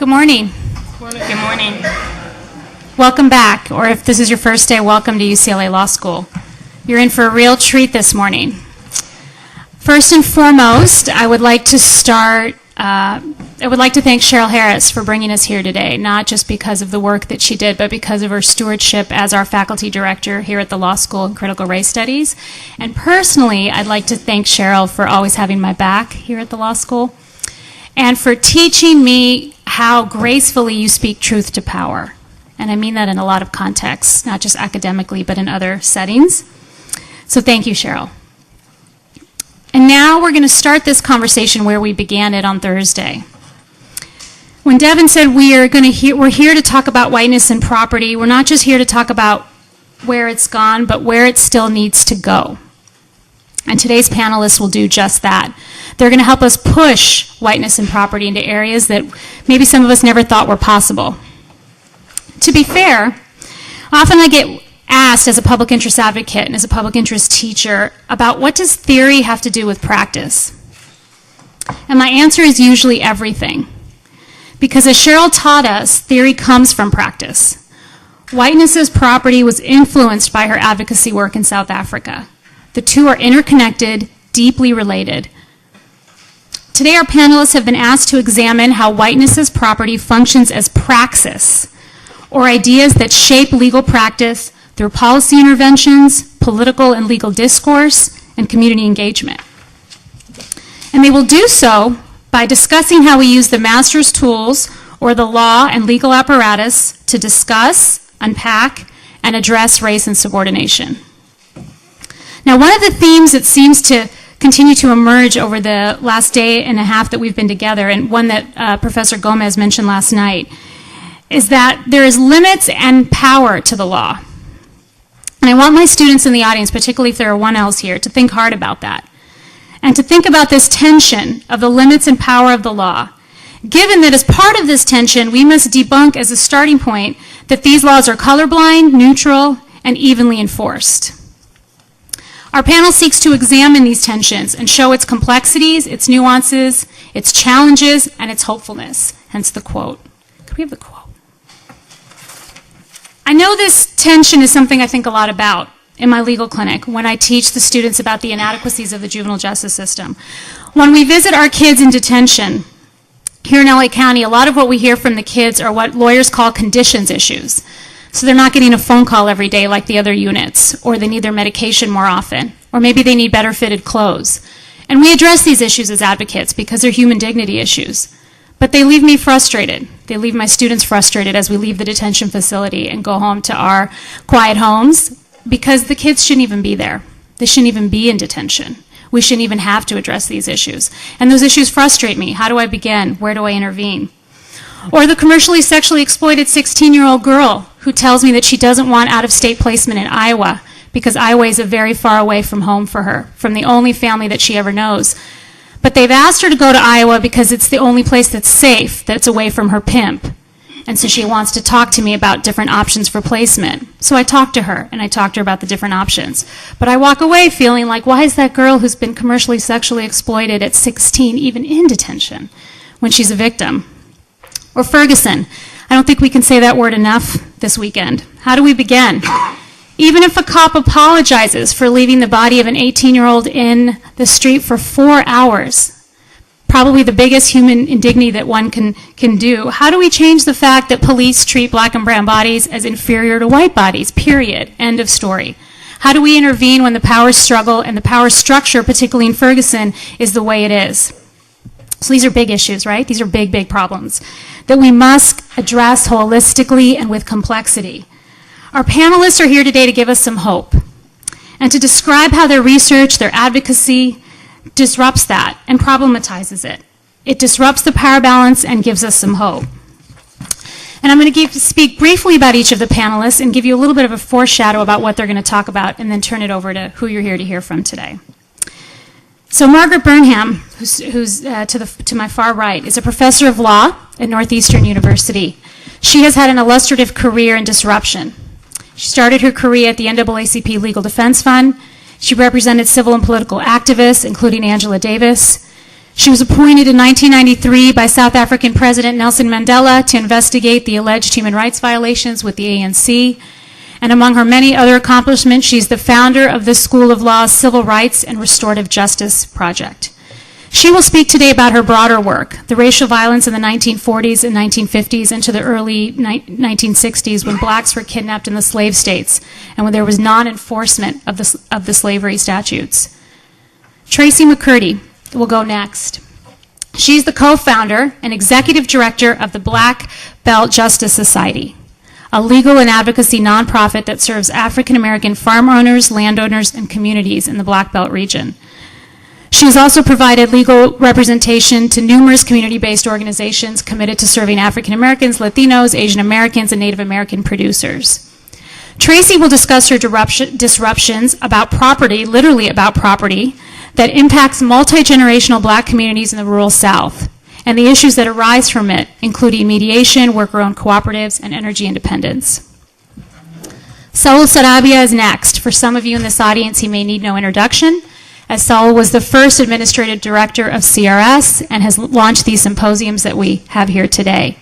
Good morning. Good morning. Welcome back, or if this is your first day, welcome to UCLA Law School. You're in for a real treat this morning. First and foremost, I would like to thank Cheryl Harris for bringing us here today, not just because of the work that she did, but because of her stewardship as our faculty director here at the Law School in Critical Race Studies. And personally, I'd like to thank Cheryl for always having my back here at the Law School, and for teaching me how gracefully you speak truth to power. And I mean that in a lot of contexts, not just academically, but in other settings. So thank you, Cheryl. And now we're going to start this conversation where we began it on Thursday. When Devin said we're here to talk about whiteness and property, we're not just here to talk about where it's gone, but where it still needs to go. And today's panelists will do just that. They're going to help us push whiteness and property into areas that maybe some of us never thought were possible. To be fair, often I get asked as a public interest advocate and as a public interest teacher about what does theory have to do with practice? And my answer is usually everything. Because as Cheryl taught us, theory comes from practice. Whiteness as property was influenced by her advocacy work in South Africa. The two are interconnected, deeply related. Today our panelists have been asked to examine how whiteness as property functions as praxis, or ideas that shape legal practice through policy interventions, political and legal discourse, and community engagement. And they will do so by discussing how we use the master's tools, or the law and legal apparatus, to discuss, unpack, and address race and subordination. Now, one of the themes that seems to continue to emerge over the last day and a half that we've been together, and one that Professor Gomez mentioned last night, is that there is limits and power to the law. And I want my students in the audience, particularly if there are 1Ls here, to think hard about that. And to think about this tension of the limits and power of the law, given that as part of this tension, we must debunk as a starting point that these laws are colorblind, neutral, and evenly enforced. Our panel seeks to examine these tensions and show its complexities, its nuances, its challenges, and its hopefulness. Hence the quote. Could we have the quote? I know this tension is something I think a lot about in my legal clinic when I teach the students about the inadequacies of the juvenile justice system. When we visit our kids in detention here in LA County, a lot of what we hear from the kids are what lawyers call conditions issues. So they're not getting a phone call every day like the other units, or they need their medication more often, or maybe they need better fitted clothes. And we address these issues as advocates because they're human dignity issues. But they leave me frustrated. They leave my students frustrated as we leave the detention facility and go home to our quiet homes, because the kids shouldn't even be there. They shouldn't even be in detention. We shouldn't even have to address these issues. And those issues frustrate me. How do I begin? Where do I intervene? Or the commercially sexually exploited 16-year-old girl who tells me that she doesn't want out-of-state placement in Iowa because Iowa is very far away from home for her, from the only family that she ever knows. But they've asked her to go to Iowa because it's the only place that's safe, that's away from her pimp. And so she wants to talk to me about different options for placement. So I talk to her, and I talk to her about the different options. But I walk away feeling like, why is that girl who's been commercially sexually exploited at 16 even in detention when she's a victim? Or Ferguson. I don't think we can say that word enough this weekend. How do we begin? Even if a cop apologizes for leaving the body of an 18-year-old in the street for 4 hours, probably the biggest human indignity that one can do, how do we change the fact that police treat black and brown bodies as inferior to white bodies, period, end of story? How do we intervene when the power struggle and the power structure, particularly in Ferguson, is the way it is? So these are big issues, right? These are big, big problems that we must address holistically and with complexity. Our panelists are here today to give us some hope and to describe how their research, their advocacy, disrupts that and problematizes it. It disrupts the power balance and gives us some hope. And I'm going to speak briefly about each of the panelists and give you a little bit of a foreshadow about what they're going to talk about, and then turn it over to who you're here to hear from today. So Margaret Burnham, who's to my far right, is a professor of law at Northeastern University. She has had an illustrative career in disruption. She started her career at the NAACP Legal Defense Fund. She represented civil and political activists, including Angela Davis. She was appointed in 1993 by South African President Nelson Mandela to investigate the alleged human rights violations with the ANC. And among her many other accomplishments, she's the founder of the School of Law's Civil Rights and Restorative Justice Project. She will speak today about her broader work, the racial violence in the 1940s and 1950s into the early 1960s when blacks were kidnapped in the slave states and when there was non-enforcement of the slavery statutes. Tracy McCurdy will go next. She's the co-founder and executive director of the Black Belt Justice Society, a legal and advocacy nonprofit that serves African American farm owners, landowners, and communities in the Black Belt region. She has also provided legal representation to numerous community-based organizations committed to serving African Americans, Latinos, Asian Americans, and Native American producers. Tracy will discuss her disruptions about property, literally about property, that impacts multi-generational black communities in the rural South, and the issues that arise from it, including mediation, worker-owned cooperatives, and energy independence. Saul Sarabia is next. For some of you in this audience, he may need no introduction, as Saul was the first administrative director of CRS and has launched these symposiums that we have here today.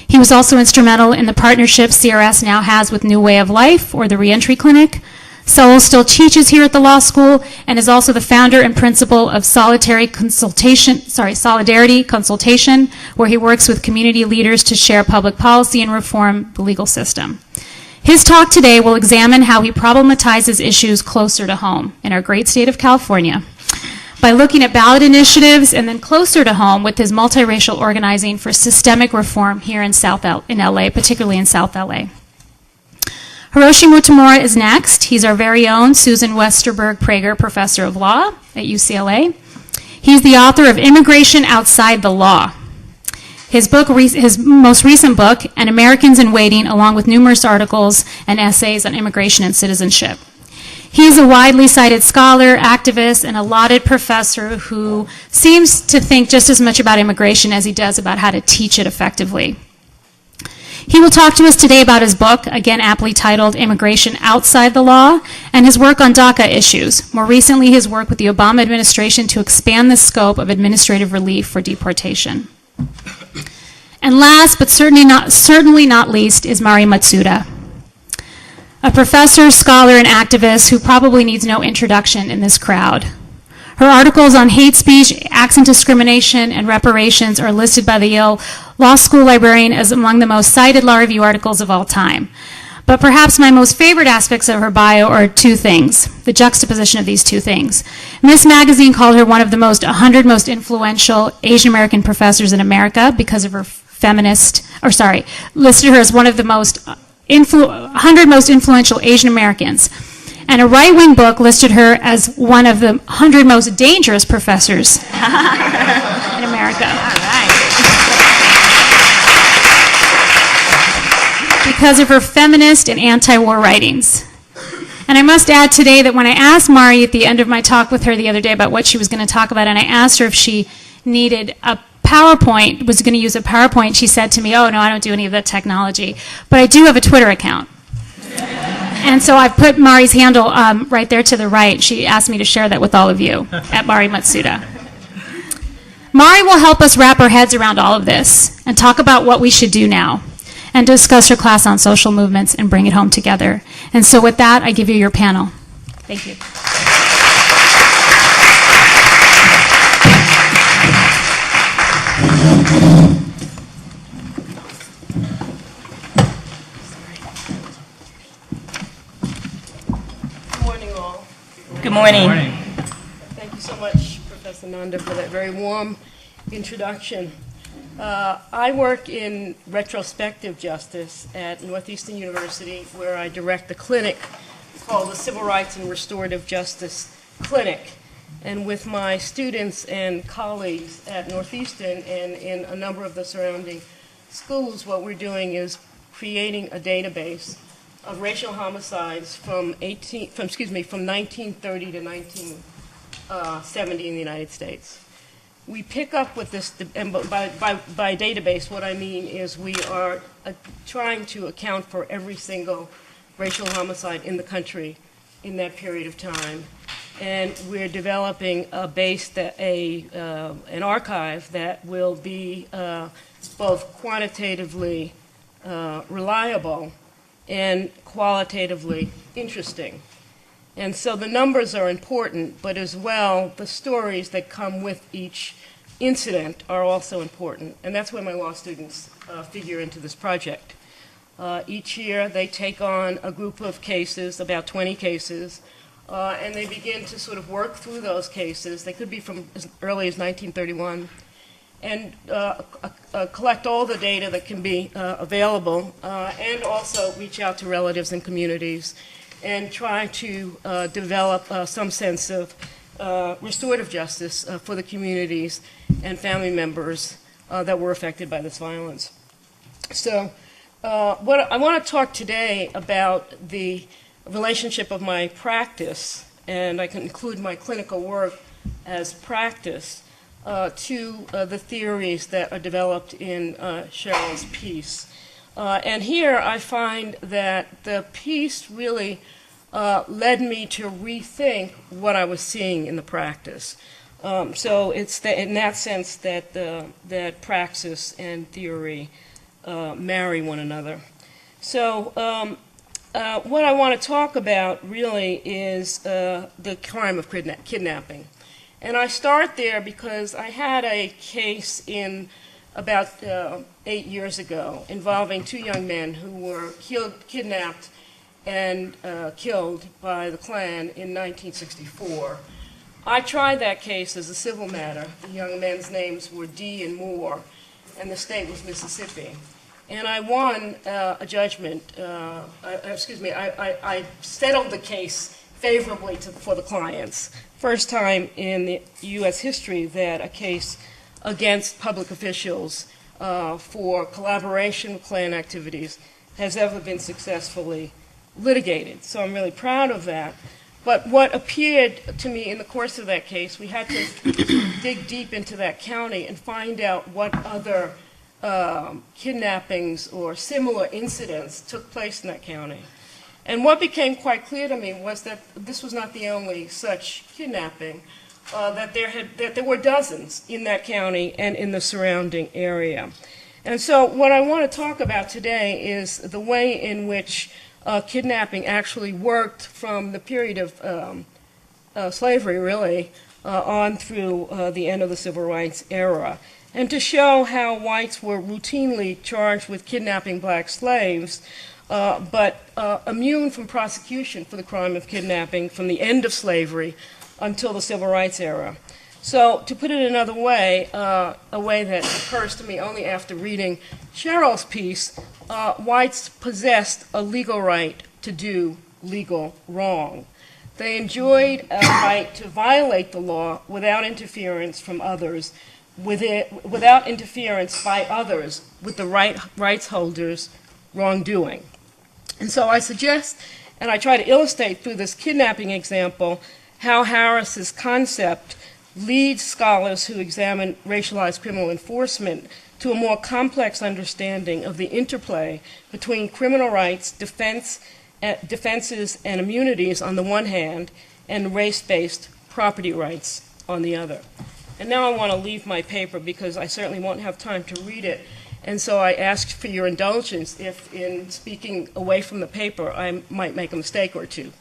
He was also instrumental in the partnership CRS now has with New Way of Life, or the Reentry Clinic. Saul still teaches here at the law school and is also the founder and principal of Solidarity Consultation, where he works with community leaders to share public policy and reform the legal system. His talk today will examine how he problematizes issues closer to home in our great state of California by looking at ballot initiatives and then closer to home with his multiracial organizing for systemic reform here in LA, particularly in South LA. Hiroshi Mutamura is next. He's our very own Susan Westerberg Prager Professor of Law at UCLA. He's the author of Immigration Outside the Law. His most recent book, An Americans in Waiting, along with numerous articles and essays on immigration and citizenship. He's a widely cited scholar, activist, and a lauded professor who seems to think just as much about immigration as he does about how to teach it effectively. He will talk to us today about his book, again aptly titled Immigration Outside the Law, and his work on DACA issues. More recently, his work with the Obama administration to expand the scope of administrative relief for deportation. And last, but certainly not least, is Mari Matsuda, a professor, scholar, and activist who probably needs no introduction in this crowd. Her articles on hate speech, accent discrimination, and reparations are listed by the Yale Law School librarian as among the most cited law review articles of all time. But perhaps my most favorite aspects of her bio are two things, the juxtaposition of these two things. This magazine called her one of the 100 most influential Asian American professors in America because of her listed her as one of the 100 most influential Asian Americans. And a right-wing book listed her as one of the 100 most dangerous professors in America. All right. Because of her feminist and anti-war writings. And I must add today that when I asked Mari at the end of my talk with her the other day about what she was going to talk about, and I asked her if she needed a PowerPoint, was going to use a PowerPoint, she said to me, "Oh, no, I don't do any of that technology. But I do have a Twitter account." And so I put Mari's handle right there to the right. She asked me to share that with all of you at Mari Matsuda. Mari will help us wrap our heads around all of this and talk about what we should do now and discuss her class on social movements and bring it home together. And so with that, I give you your panel. Thank you. Good morning. Good morning. Thank you so much, Professor Nanda, for that very warm introduction. I work in retrospective justice at Northeastern University, where I direct a clinic called the Civil Rights and Restorative Justice Clinic. And with my students and colleagues at Northeastern and in a number of the surrounding schools, what we're doing is creating a database of racial homicides from 1930 to 1970 in the United States. We pick up with this, and by database, what I mean is we are trying to account for every single racial homicide in the country in that period of time. and we're developing an archive that will be both quantitatively reliable and qualitatively interesting. And so the numbers are important, but as well, the stories that come with each incident are also important. And that's where my law students figure into this project. Each year, they take on a group of cases, about 20 cases, and they begin to sort of work through those cases. They could be from as early as 1931, and collect all the data that can be available, and also reach out to relatives and communities and try to develop some sense of restorative justice for the communities and family members that were affected by this violence. So what I want to talk today about the relationship of my practice, and I can include my clinical work as practice, to the theories that are developed in Cheryl's piece. And here I find that the piece really led me to rethink what I was seeing in the practice. So it's in that sense that, that praxis and theory marry one another. So what I want to talk about really is the crime of kidnapping. And I start there because I had a case in about 8 years ago involving two young men who were kidnapped and killed by the Klan in 1964. I tried that case as a civil matter. The young men's names were Dee and Moore, and the state was Mississippi. And I won a judgment, I settled the case favorably for the clients. First time in the U.S. history that a case against public officials for collaboration with Klan activities has ever been successfully litigated. So I'm really proud of that. But what appeared to me in the course of that case, we had to dig deep into that county and find out what other kidnappings or similar incidents took place in that county. And what became quite clear to me was that this was not the only such kidnapping, that there were dozens in that county and in the surrounding area. And so what I want to talk about today is the way in which kidnapping actually worked from the period of slavery, really, on through the end of the Civil Rights era, and to show how whites were routinely charged with kidnapping black slaves, but immune from prosecution for the crime of kidnapping from the end of slavery until the Civil Rights era. So to put it another way, a way that occurs to me only after reading Cheryl's piece, whites possessed a legal right to do legal wrong. They enjoyed a right to violate the law without interference from others, without interference by others with the rights holders' wrongdoing. And so I suggest, and I try to illustrate through this kidnapping example, how Harris's concept leads scholars who examine racialized criminal enforcement to a more complex understanding of the interplay between criminal rights, defenses, and immunities on the one hand, and race-based property rights on the other. And now I want to leave my paper because I certainly won't have time to read it. And so I asked for your indulgence if, in speaking away from the paper, I might make a mistake or two.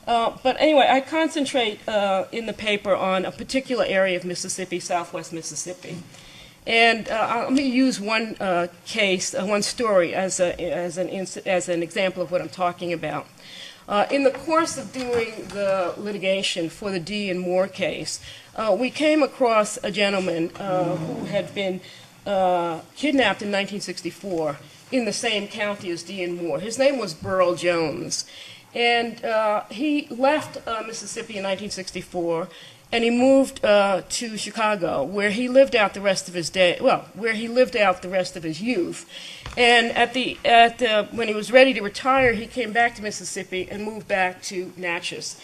But anyway, I concentrate in the paper on a particular area of Mississippi, southwest Mississippi. And let me use one case, one story, as an example of what I'm talking about. In the course of doing the litigation for the Dee and Moore case, we came across a gentleman who had been kidnapped in 1964 in the same county as Dee and Moore. His name was Burl Jones. And he left Mississippi in 1964, and he moved to Chicago, where he lived out the rest of his where he lived out the rest of his youth. And when he was ready to retire, he came back to Mississippi and moved back to Natchez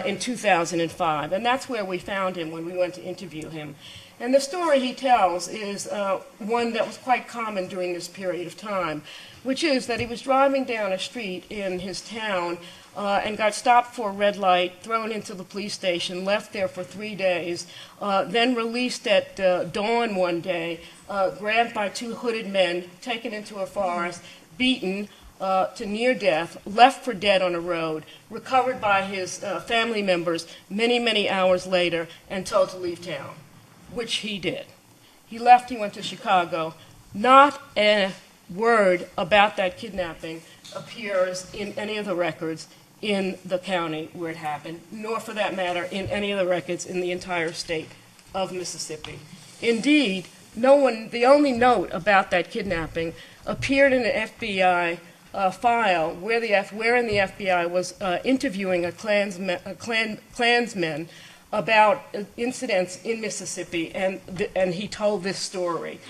in 2005. And that's where we found him when we went to interview him. And the story he tells is one that was quite common during this period of time, which is that he was driving down a street in his town and got stopped for a red light, thrown into the police station, left there for 3 days, then released at dawn one day, grabbed by 2 hooded men, taken into a forest, beaten to near death, left for dead on a road, recovered by his family members many, many hours later, and told to leave town, which he did. He left, he went to Chicago. Not a word about that kidnapping appears in any of the records in the county where it happened, nor for that matter in any of the records in the entire state of Mississippi. Indeed, the only note about that kidnapping appeared in an FBI file wherein the FBI was interviewing a Klansman about incidents in Mississippi, and he told this story,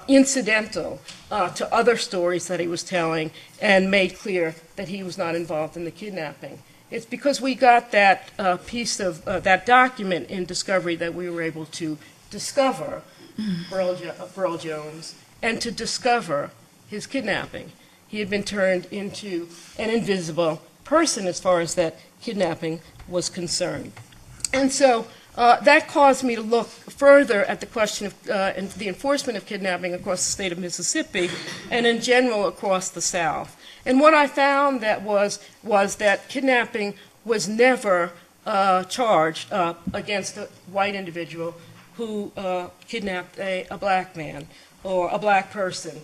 incidental to other stories that he was telling, and made clear that he was not involved in the kidnapping. It's because we got that piece of that document in discovery that we were able to discover Burl Jones and to discover his kidnapping. He had been turned into an invisible person as far as that kidnapping was concerned. And so that caused me to look further at the question of the enforcement of kidnapping across the state of Mississippi and in general across the South. And what I found that was that kidnapping was never charged against a white individual who kidnapped a black man or a black person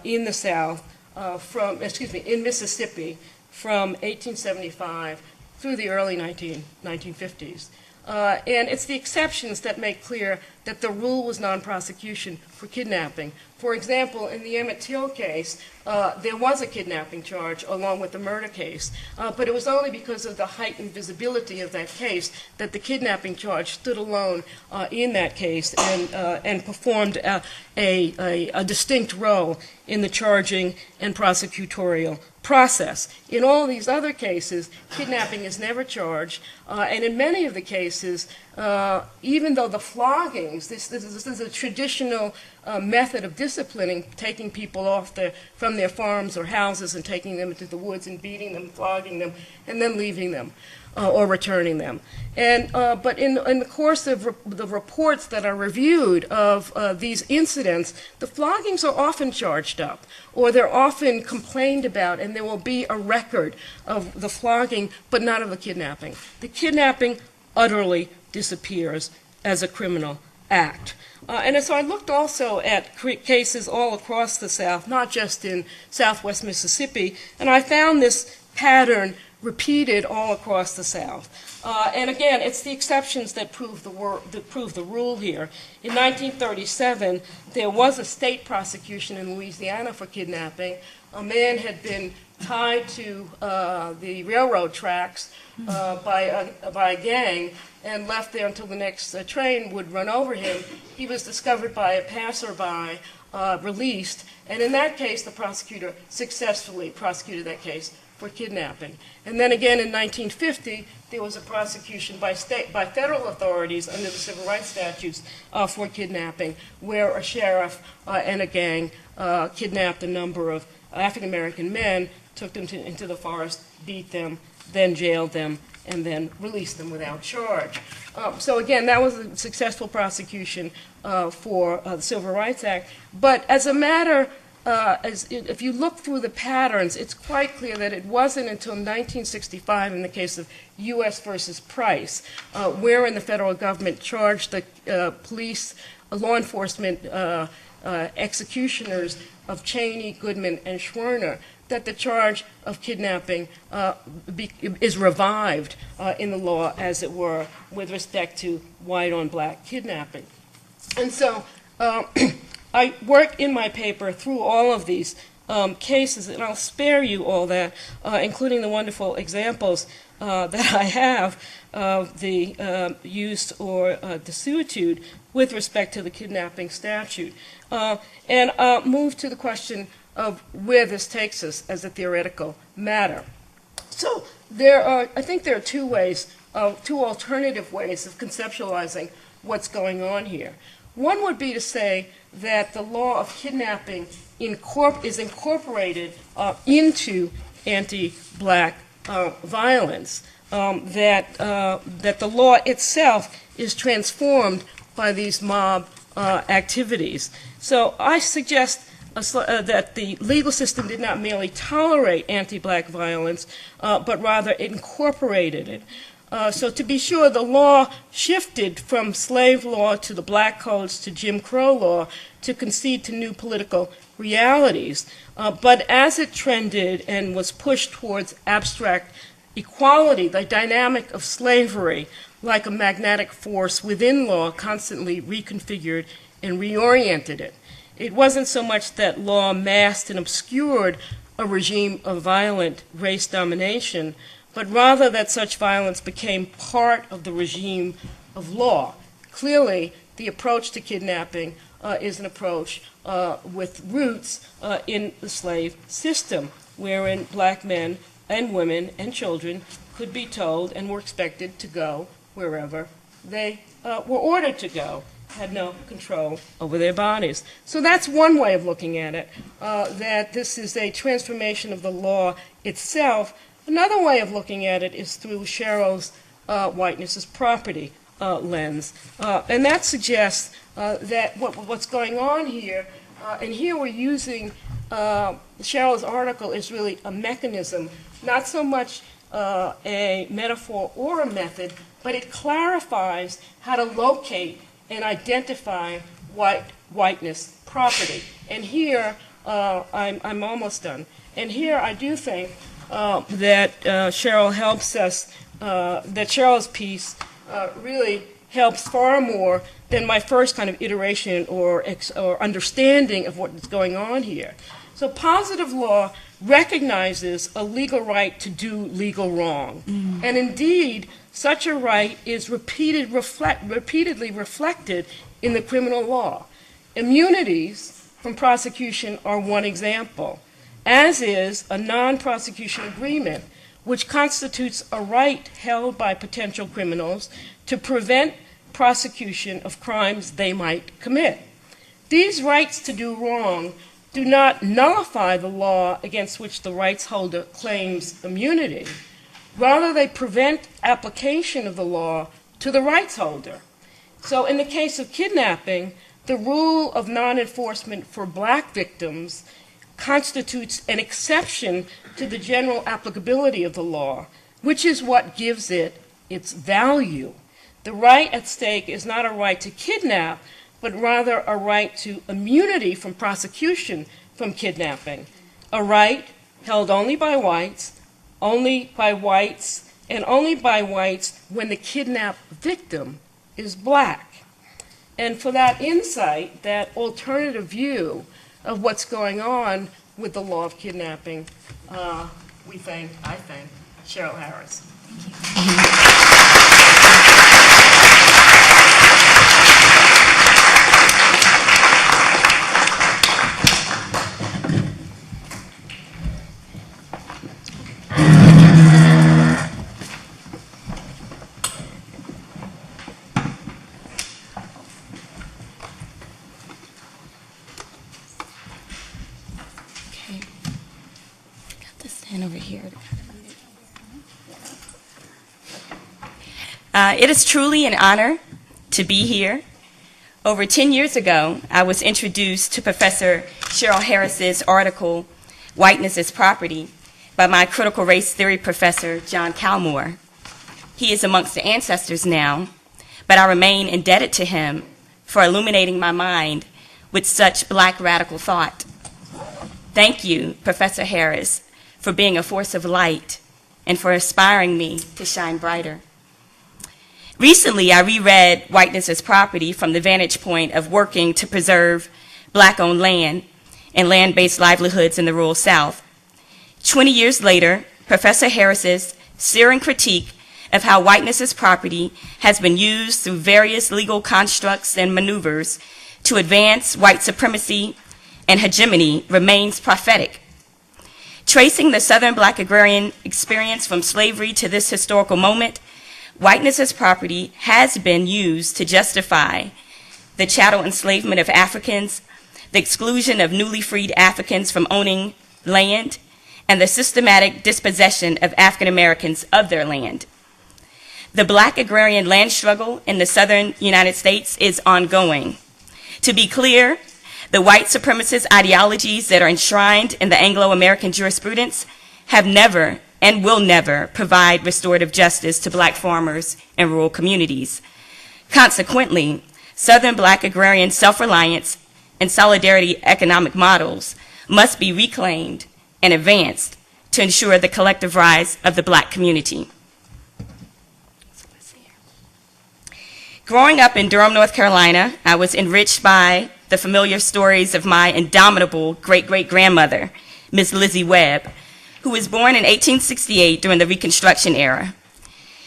in the South in Mississippi from 1875 through the early 1950s. And it's the exceptions that make clear that the rule was non-prosecution for kidnapping. For example, in the Emmett Till case, there was a kidnapping charge along with the murder case, but it was only because of the heightened visibility of that case that the kidnapping charge stood alone in that case and performed a distinct role in the charging and prosecutorial process. In all these other cases, kidnapping is never charged, and in many of the cases, even though the floggings, this is a traditional method of disciplining, taking people from their farms or houses and taking them into the woods and beating them, flogging them, and then leaving them or returning them. But in the course of the reports that are reviewed of these incidents, the floggings are often charged up, or they're often complained about, and there will be a record of the flogging, but not of the kidnapping. The kidnapping utterly disappears as a criminal act. And so I looked also at cases all across the South, not just in southwest Mississippi, and I found this pattern repeated all across the South. And again, it's the exceptions that prove the rule here. In 1937, there was a state prosecution in Louisiana for kidnapping. A man had been tied to the railroad tracks by a gang and left there until the next train would run over him. He was discovered by a passerby, released, and in that case, the prosecutor successfully prosecuted that case for kidnapping. And then again in 1950, there was a prosecution by federal authorities under the civil rights statutes for kidnapping, where a sheriff and a gang kidnapped a number of African American men, took them into the forest, beat them, then jailed them, and then released them without charge. So again, that was a successful prosecution for the Civil Rights Act. But as a matter if you look through the patterns, it's quite clear that it wasn't until 1965, in the case of U.S. versus Price, wherein the federal government charged the police, law enforcement executioners of Cheney, Goodman, and Schwerner, that the charge of kidnapping is revived in the law, as it were, with respect to white-on-black kidnapping. And so I work in my paper through all of these cases, and I'll spare you all that, including the wonderful examples that I have of the use or desuetude with respect to the kidnapping statute, and move to the question of where this takes us as a theoretical matter. So I think there are two alternative ways of conceptualizing what's going on here. One would be to say that the law of kidnapping is incorporated into anti-black violence, that the law itself is transformed by these mob activities. So I suggest that the legal system did not merely tolerate anti-black violence, but rather incorporated it. So to be sure, the law shifted from slave law to the black codes to Jim Crow law to concede to new political realities. But as it trended and was pushed towards abstract equality, the dynamic of slavery, like a magnetic force within law, constantly reconfigured and reoriented it. It wasn't so much that law masked and obscured a regime of violent race domination, but rather that such violence became part of the regime of law. Clearly, the approach to kidnapping is an approach with roots in the slave system, wherein black men and women and children could be told and were expected to go wherever they were ordered to go, had no control over their bodies. So that's one way of looking at it, that this is a transformation of the law itself. Another way of looking at it is through Cheryl's Whiteness is Property lens. And that suggests that what's going on here, and here we're using Cheryl's article is really a mechanism, not so much a metaphor or a method, but it clarifies how to locate and identify whiteness property. And here, I'm almost done. And here I do think that Cheryl helps us, that Cheryl's piece really helps far more than my first kind of iteration or understanding of what is going on here. So positive law recognizes a legal right to do legal wrong. And indeed, such a right is repeatedly reflected in the criminal law. Immunities from prosecution are one example, as is a non-prosecution agreement, which constitutes a right held by potential criminals to prevent prosecution of crimes they might commit. These rights to do wrong do not nullify the law against which the rights holder claims immunity. Rather, they prevent application of the law to the rights holder. So in the case of kidnapping, the rule of non-enforcement for black victims constitutes an exception to the general applicability of the law, which is what gives it its value. The right at stake is not a right to kidnap, but rather a right to immunity from prosecution from kidnapping, a right held only by whites, and only by whites when the kidnapped victim is black. And for that insight, that alternative view of what's going on with the law of kidnapping, I thank Cheryl Harris. Over here. It is truly an honor to be here. Over 10 years ago, I was introduced to Professor Cheryl Harris's article, Whiteness is Property, by my critical race theory professor, John Calmore. He is amongst the ancestors now, but I remain indebted to him for illuminating my mind with such black radical thought. Thank you, Professor Harris, for being a force of light and for inspiring me to shine brighter. Recently, I reread Whiteness as Property from the vantage point of working to preserve black-owned land and land-based livelihoods in the rural South. 20 years later, Professor Harris's searing critique of how whiteness as property has been used through various legal constructs and maneuvers to advance white supremacy and hegemony remains prophetic. Tracing the Southern black agrarian experience from slavery to this historical moment, whiteness as property has been used to justify the chattel enslavement of Africans, the exclusion of newly freed Africans from owning land, and the systematic dispossession of African Americans of their land. The Black agrarian land struggle in the southern United States is ongoing. To be clear, the white supremacist ideologies that are enshrined in the Anglo-American jurisprudence have never and will never provide restorative justice to Black farmers and rural communities. Consequently, Southern Black agrarian self-reliance and solidarity economic models must be reclaimed and advanced to ensure the collective rise of the Black community. Growing up in Durham, North Carolina, I was enriched by the familiar stories of my indomitable great-great-grandmother, Miss Lizzie Webb, who was born in 1868 during the Reconstruction era.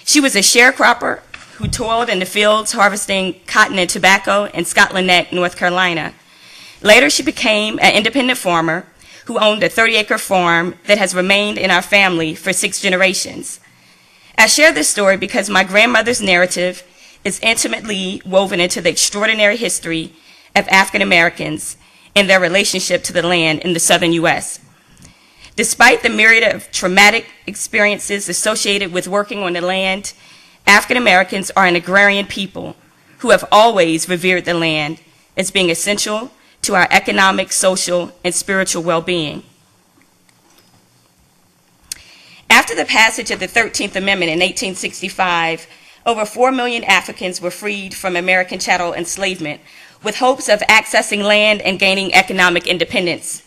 She was a sharecropper who toiled in the fields harvesting cotton and tobacco in Scotland Neck, North Carolina. Later, she became an independent farmer who owned a 30-acre farm that has remained in our family for 6 generations. I share this story because my grandmother's narrative is intimately woven into the extraordinary history of African Americans and their relationship to the land in the southern U.S. Despite the myriad of traumatic experiences associated with working on the land, African Americans are an agrarian people who have always revered the land as being essential to our economic, social, and spiritual well-being. After the passage of the 13th Amendment in 1865, over 4 million Africans were freed from American chattel enslavement with hopes of accessing land and gaining economic independence.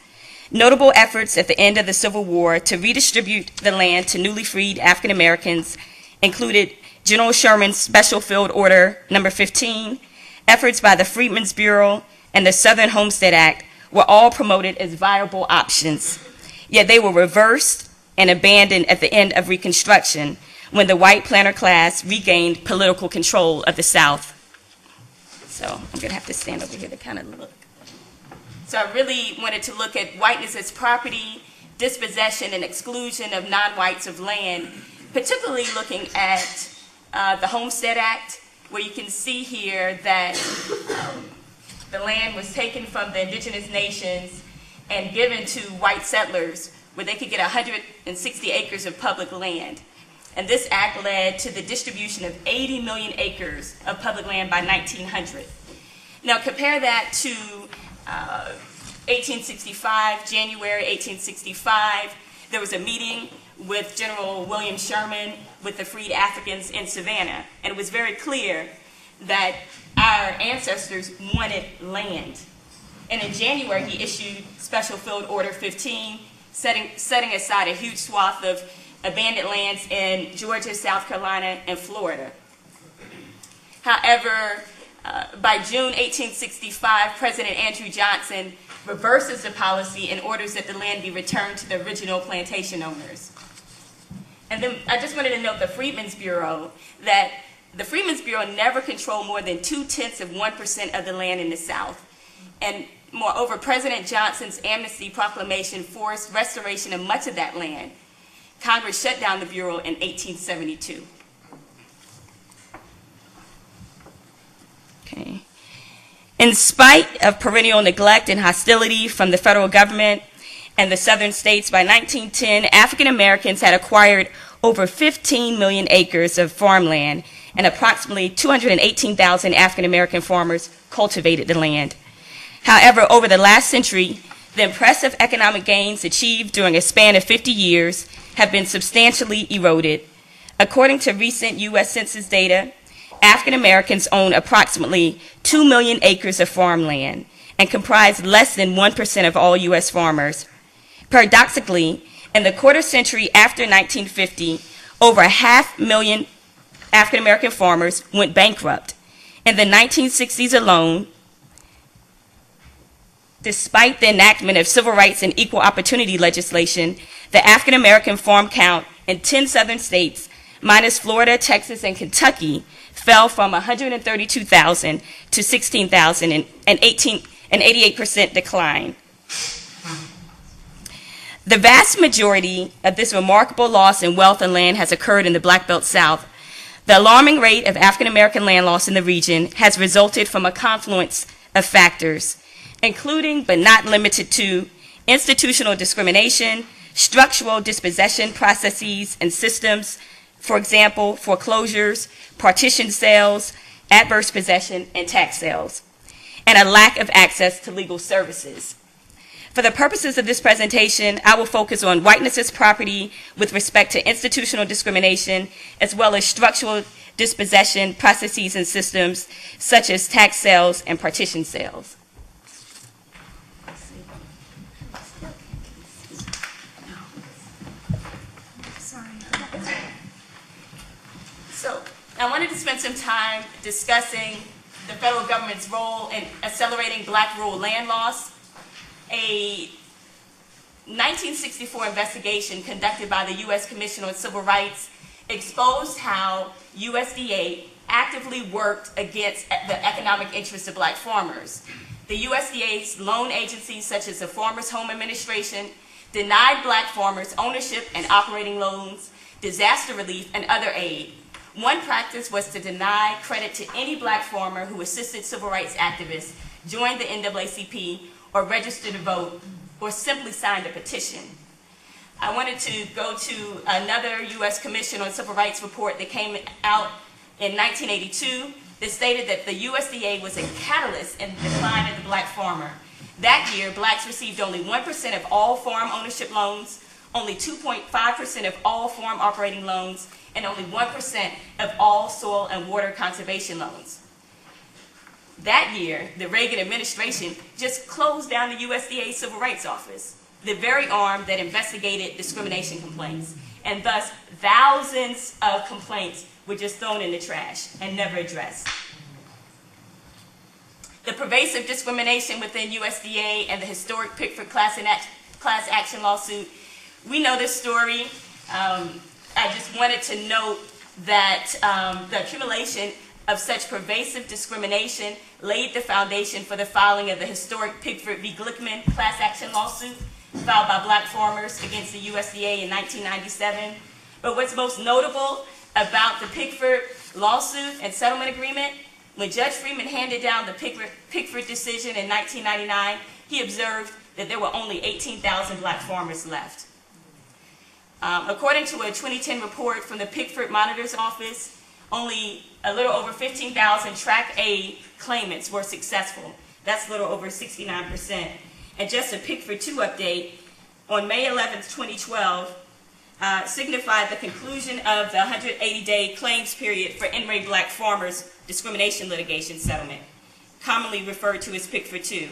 Notable efforts at the end of the Civil War to redistribute the land to newly freed African Americans included General Sherman's Special Field Order No. 15, efforts by the Freedmen's Bureau, and the Southern Homestead Act were all promoted as viable options. Yet they were reversed and abandoned at the end of Reconstruction when the white planter class regained political control of the South. So I'm going to have to stand over here to kind of look. So I really wanted to look at whiteness as property, dispossession, and exclusion of non-whites of land, particularly looking at the Homestead Act, where you can see here that the land was taken from the indigenous nations and given to white settlers where they could get 160 acres of public land. And this act led to the distribution of 80 million acres of public land by 1900. Now compare that to 1865, January 1865, there was a meeting with General William Sherman with the freed Africans in Savannah, and it was very clear that our ancestors wanted land. And in January, he issued Special Field Order 15, setting aside a huge swath of abandoned lands in Georgia, South Carolina, and Florida. However, by June 1865, President Andrew Johnson reverses the policy and orders that the land be returned to the original plantation owners. And then I just wanted to note the Freedmen's Bureau, that the Freedmen's Bureau never controlled more than 0.2% of the land in the South. And moreover, President Johnson's amnesty proclamation forced restoration of much of that land. Congress shut down the Bureau in 1872. Okay. In spite of perennial neglect and hostility from the federal government and the southern states, by 1910, African Americans had acquired over 15 million acres of farmland, and approximately 218,000 African American farmers cultivated the land. However, over the last century, the impressive economic gains achieved during a span of 50 years have been substantially eroded. According to recent U.S. Census data, African Americans own approximately 2 million acres of farmland and comprise less than 1% of all U.S. farmers. Paradoxically, in the quarter century after 1950, over 500,000 African American farmers went bankrupt. In the 1960s alone, despite the enactment of civil rights and equal opportunity legislation, the African American farm count in 10 southern states, minus Florida, Texas, and Kentucky, fell from 132,000 to 16,000, an 88% decline. The vast majority of this remarkable loss in wealth and land has occurred in the Black Belt South. The alarming rate of African American land loss in the region has resulted from a confluence of factors, including but not limited to institutional discrimination, structural dispossession processes and systems, for example, foreclosures, partition sales, adverse possession, and tax sales, and a lack of access to legal services. For the purposes of this presentation, I will focus on Whiteness' property with respect to institutional discrimination, as well as structural dispossession processes and systems, such as tax sales and partition sales. So, I wanted to spend some time discussing the federal government's role in accelerating black rural land loss. A 1964 investigation conducted by the U.S. Commission on Civil Rights exposed how USDA actively worked against the economic interests of black farmers. The USDA's loan agencies, such as the Farmers Home Administration, denied black farmers ownership and operating loans, disaster relief, and other aid. One practice was to deny credit to any black farmer who assisted civil rights activists, joined the NAACP, or registered to vote, or simply signed a petition. I wanted to go to another U.S. Commission on Civil Rights report that came out in 1982 that stated that the USDA was a catalyst in the decline of the black farmer. That year, blacks received only 1% of all farm ownership loans, only 2.5% of all farm operating loans, and only 1% of all soil and water conservation loans. That year, the Reagan administration just closed down the USDA Civil Rights Office, the very arm that investigated discrimination complaints. And thus, thousands of complaints were just thrown in the trash and never addressed. The pervasive discrimination within USDA and the historic Pickford class action lawsuit, we know this story. I just wanted to note that the accumulation of such pervasive discrimination laid the foundation for the filing of the historic Pickford v. Glickman class action lawsuit filed by black farmers against the USDA in 1997. But what's most notable about the Pickford lawsuit and settlement agreement, when Judge Freeman handed down the Pickford decision in 1999, he observed that there were only 18,000 black farmers left. According to a 2010 report from the Pickford Monitor's Office, only a little over 15,000 Track A claimants were successful. That's a little over 69%. And just a Pickford 2 update, on May 11th, 2012, signified the conclusion of the 180-day claims period for in-rate black farmers discrimination litigation settlement, commonly referred to as Pickford 2.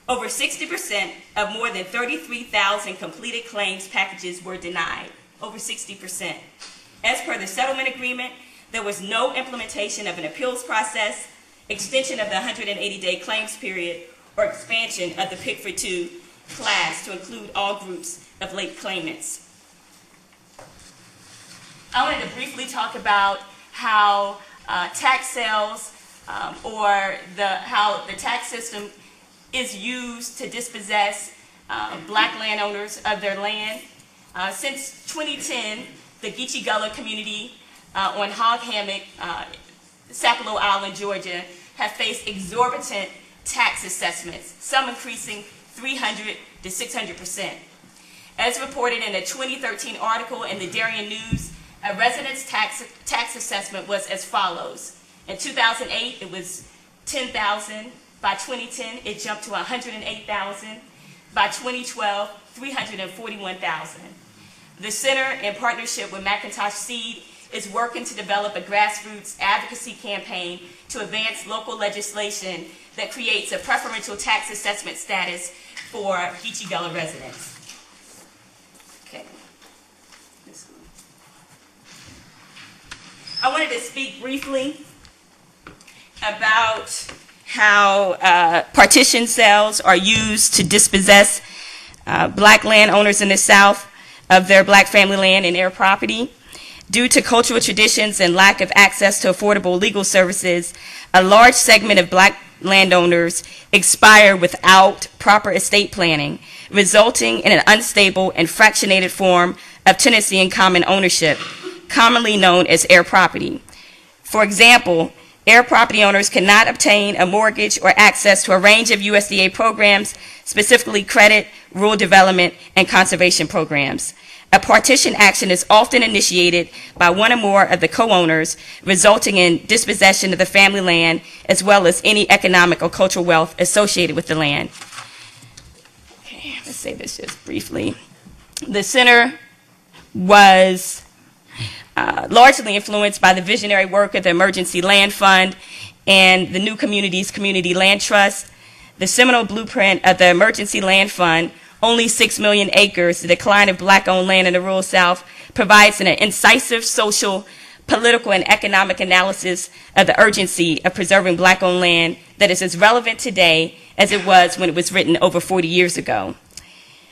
Over 60% of more than 33,000 completed claims packages were denied, over 60%. As per the settlement agreement, there was no implementation of an appeals process, extension of the 180-day claims period, or expansion of the Pickford 2 class to include all groups of late claimants. I wanted to briefly talk about how tax sales how the tax system is used to dispossess black landowners of their land. Since 2010, the Geechee Gullah community on Hog Hammock, Sapelo Island, Georgia, have faced exorbitant tax assessments, some increasing 300 to 600%. As reported in a 2013 article in the Darien News, a resident's tax assessment was as follows. In 2008, it was $10,000. By 2010, it jumped to $108,000. By 2012, $341,000. The center, in partnership with McIntosh Seed, is working to develop a grassroots advocacy campaign to advance local legislation that creates a preferential tax assessment status for Geechee Gullah residents. Okay. I wanted to speak briefly about how partition sales are used to dispossess black landowners in the South of their black family land and their property. Due to cultural traditions and lack of access to affordable legal services, a large segment of black landowners expire without proper estate planning, resulting in an unstable and fractionated form of tenancy in common ownership, commonly known as heir property. For example, heir property owners cannot obtain a mortgage or access to a range of USDA programs, specifically credit, rural development, and conservation programs. A partition action is often initiated by one or more of the co-owners, resulting in dispossession of the family land, as well as any economic or cultural wealth associated with the land. Okay, let's say this just briefly. The center was largely influenced by the visionary work of the Emergency Land Fund and the New Communities Community Land Trust. The seminal blueprint of the Emergency Land Fund, only 6 million acres, the decline of black-owned land in the rural South, provides an incisive social, political, and economic analysis of the urgency of preserving black-owned land that is as relevant today as it was when it was written over 40 years ago.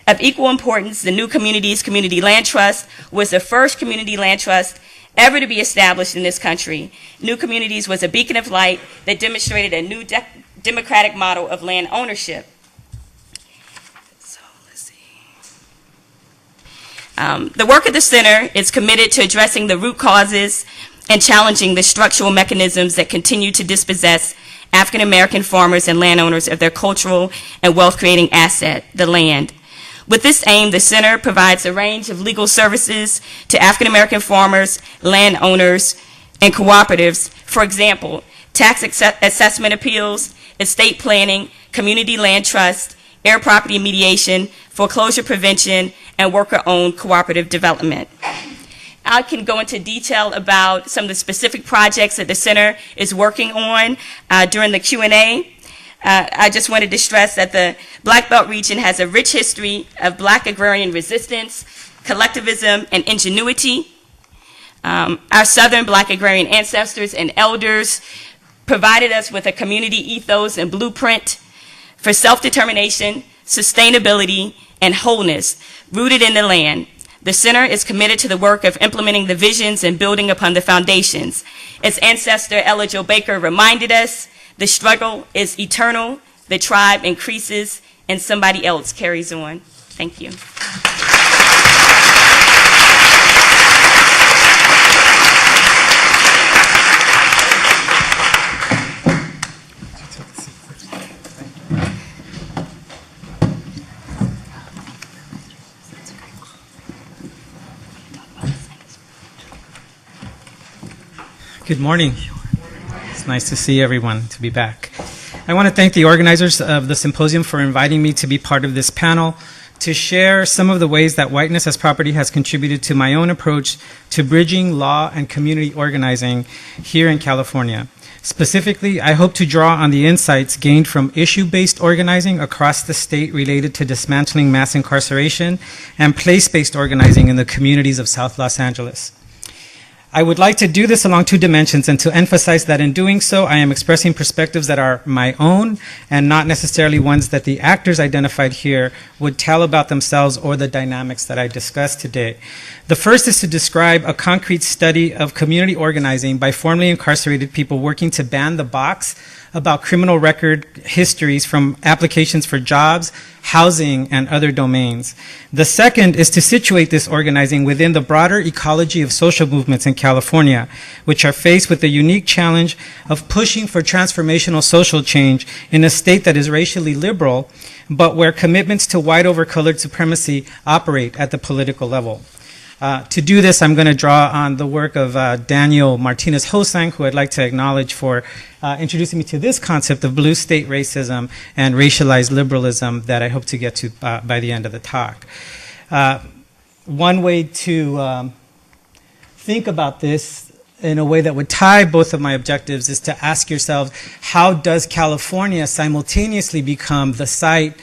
Of equal importance, the New Communities Community Land Trust was the first community land trust ever to be established in this country. New Communities was a beacon of light that demonstrated a new democratic model of land ownership. The work of the center is committed to addressing the root causes and challenging the structural mechanisms that continue to dispossess African American farmers and landowners of their cultural and wealth-creating asset, the land. With this aim, the center provides a range of legal services to African American farmers, landowners, and cooperatives. For example, tax assessment appeals, estate planning, community land trust, heir property mediation, foreclosure prevention, and worker-owned cooperative development. I can go into detail about some of the specific projects that the center is working on during the Q&A. I just wanted to stress that the Black Belt region has a rich history of Black agrarian resistance, collectivism, and ingenuity. Our Southern Black agrarian ancestors and elders provided us with a community ethos and blueprint for self-determination, sustainability, and wholeness rooted in the land. The center is committed to the work of implementing the visions and building upon the foundations. As ancestor Ella Jo Baker reminded us, the struggle is eternal, the tribe increases, and somebody else carries on. Thank you. Good morning. It's nice to see everyone, to be back. I want to thank the organizers of the symposium for inviting me to be part of this panel to share some of the ways that Whiteness as Property has contributed to my own approach to bridging law and community organizing here in California. Specifically, I hope to draw on the insights gained from issue-based organizing across the state related to dismantling mass incarceration and place-based organizing in the communities of South Los Angeles. I would like to do this along two dimensions and to emphasize that in doing so, I am expressing perspectives that are my own and not necessarily ones that the actors identified here would tell about themselves or the dynamics that I discussed today. The first is to describe a concrete study of community organizing by formerly incarcerated people working to ban the box about criminal record histories from applications for jobs, housing, and other domains. The second is to situate this organizing within the broader ecology of social movements in California, which are faced with the unique challenge of pushing for transformational social change in a state that is racially liberal, but where commitments to white over colored supremacy operate at the political level. To do this, I'm going to draw on the work of Daniel Martinez-Hosang, who I'd like to acknowledge for introducing me to this concept of blue state racism and racialized liberalism that I hope to get to by the end of the talk. One way to think about this in a way that would tie both of my objectives is to ask yourselves, how does California simultaneously become the site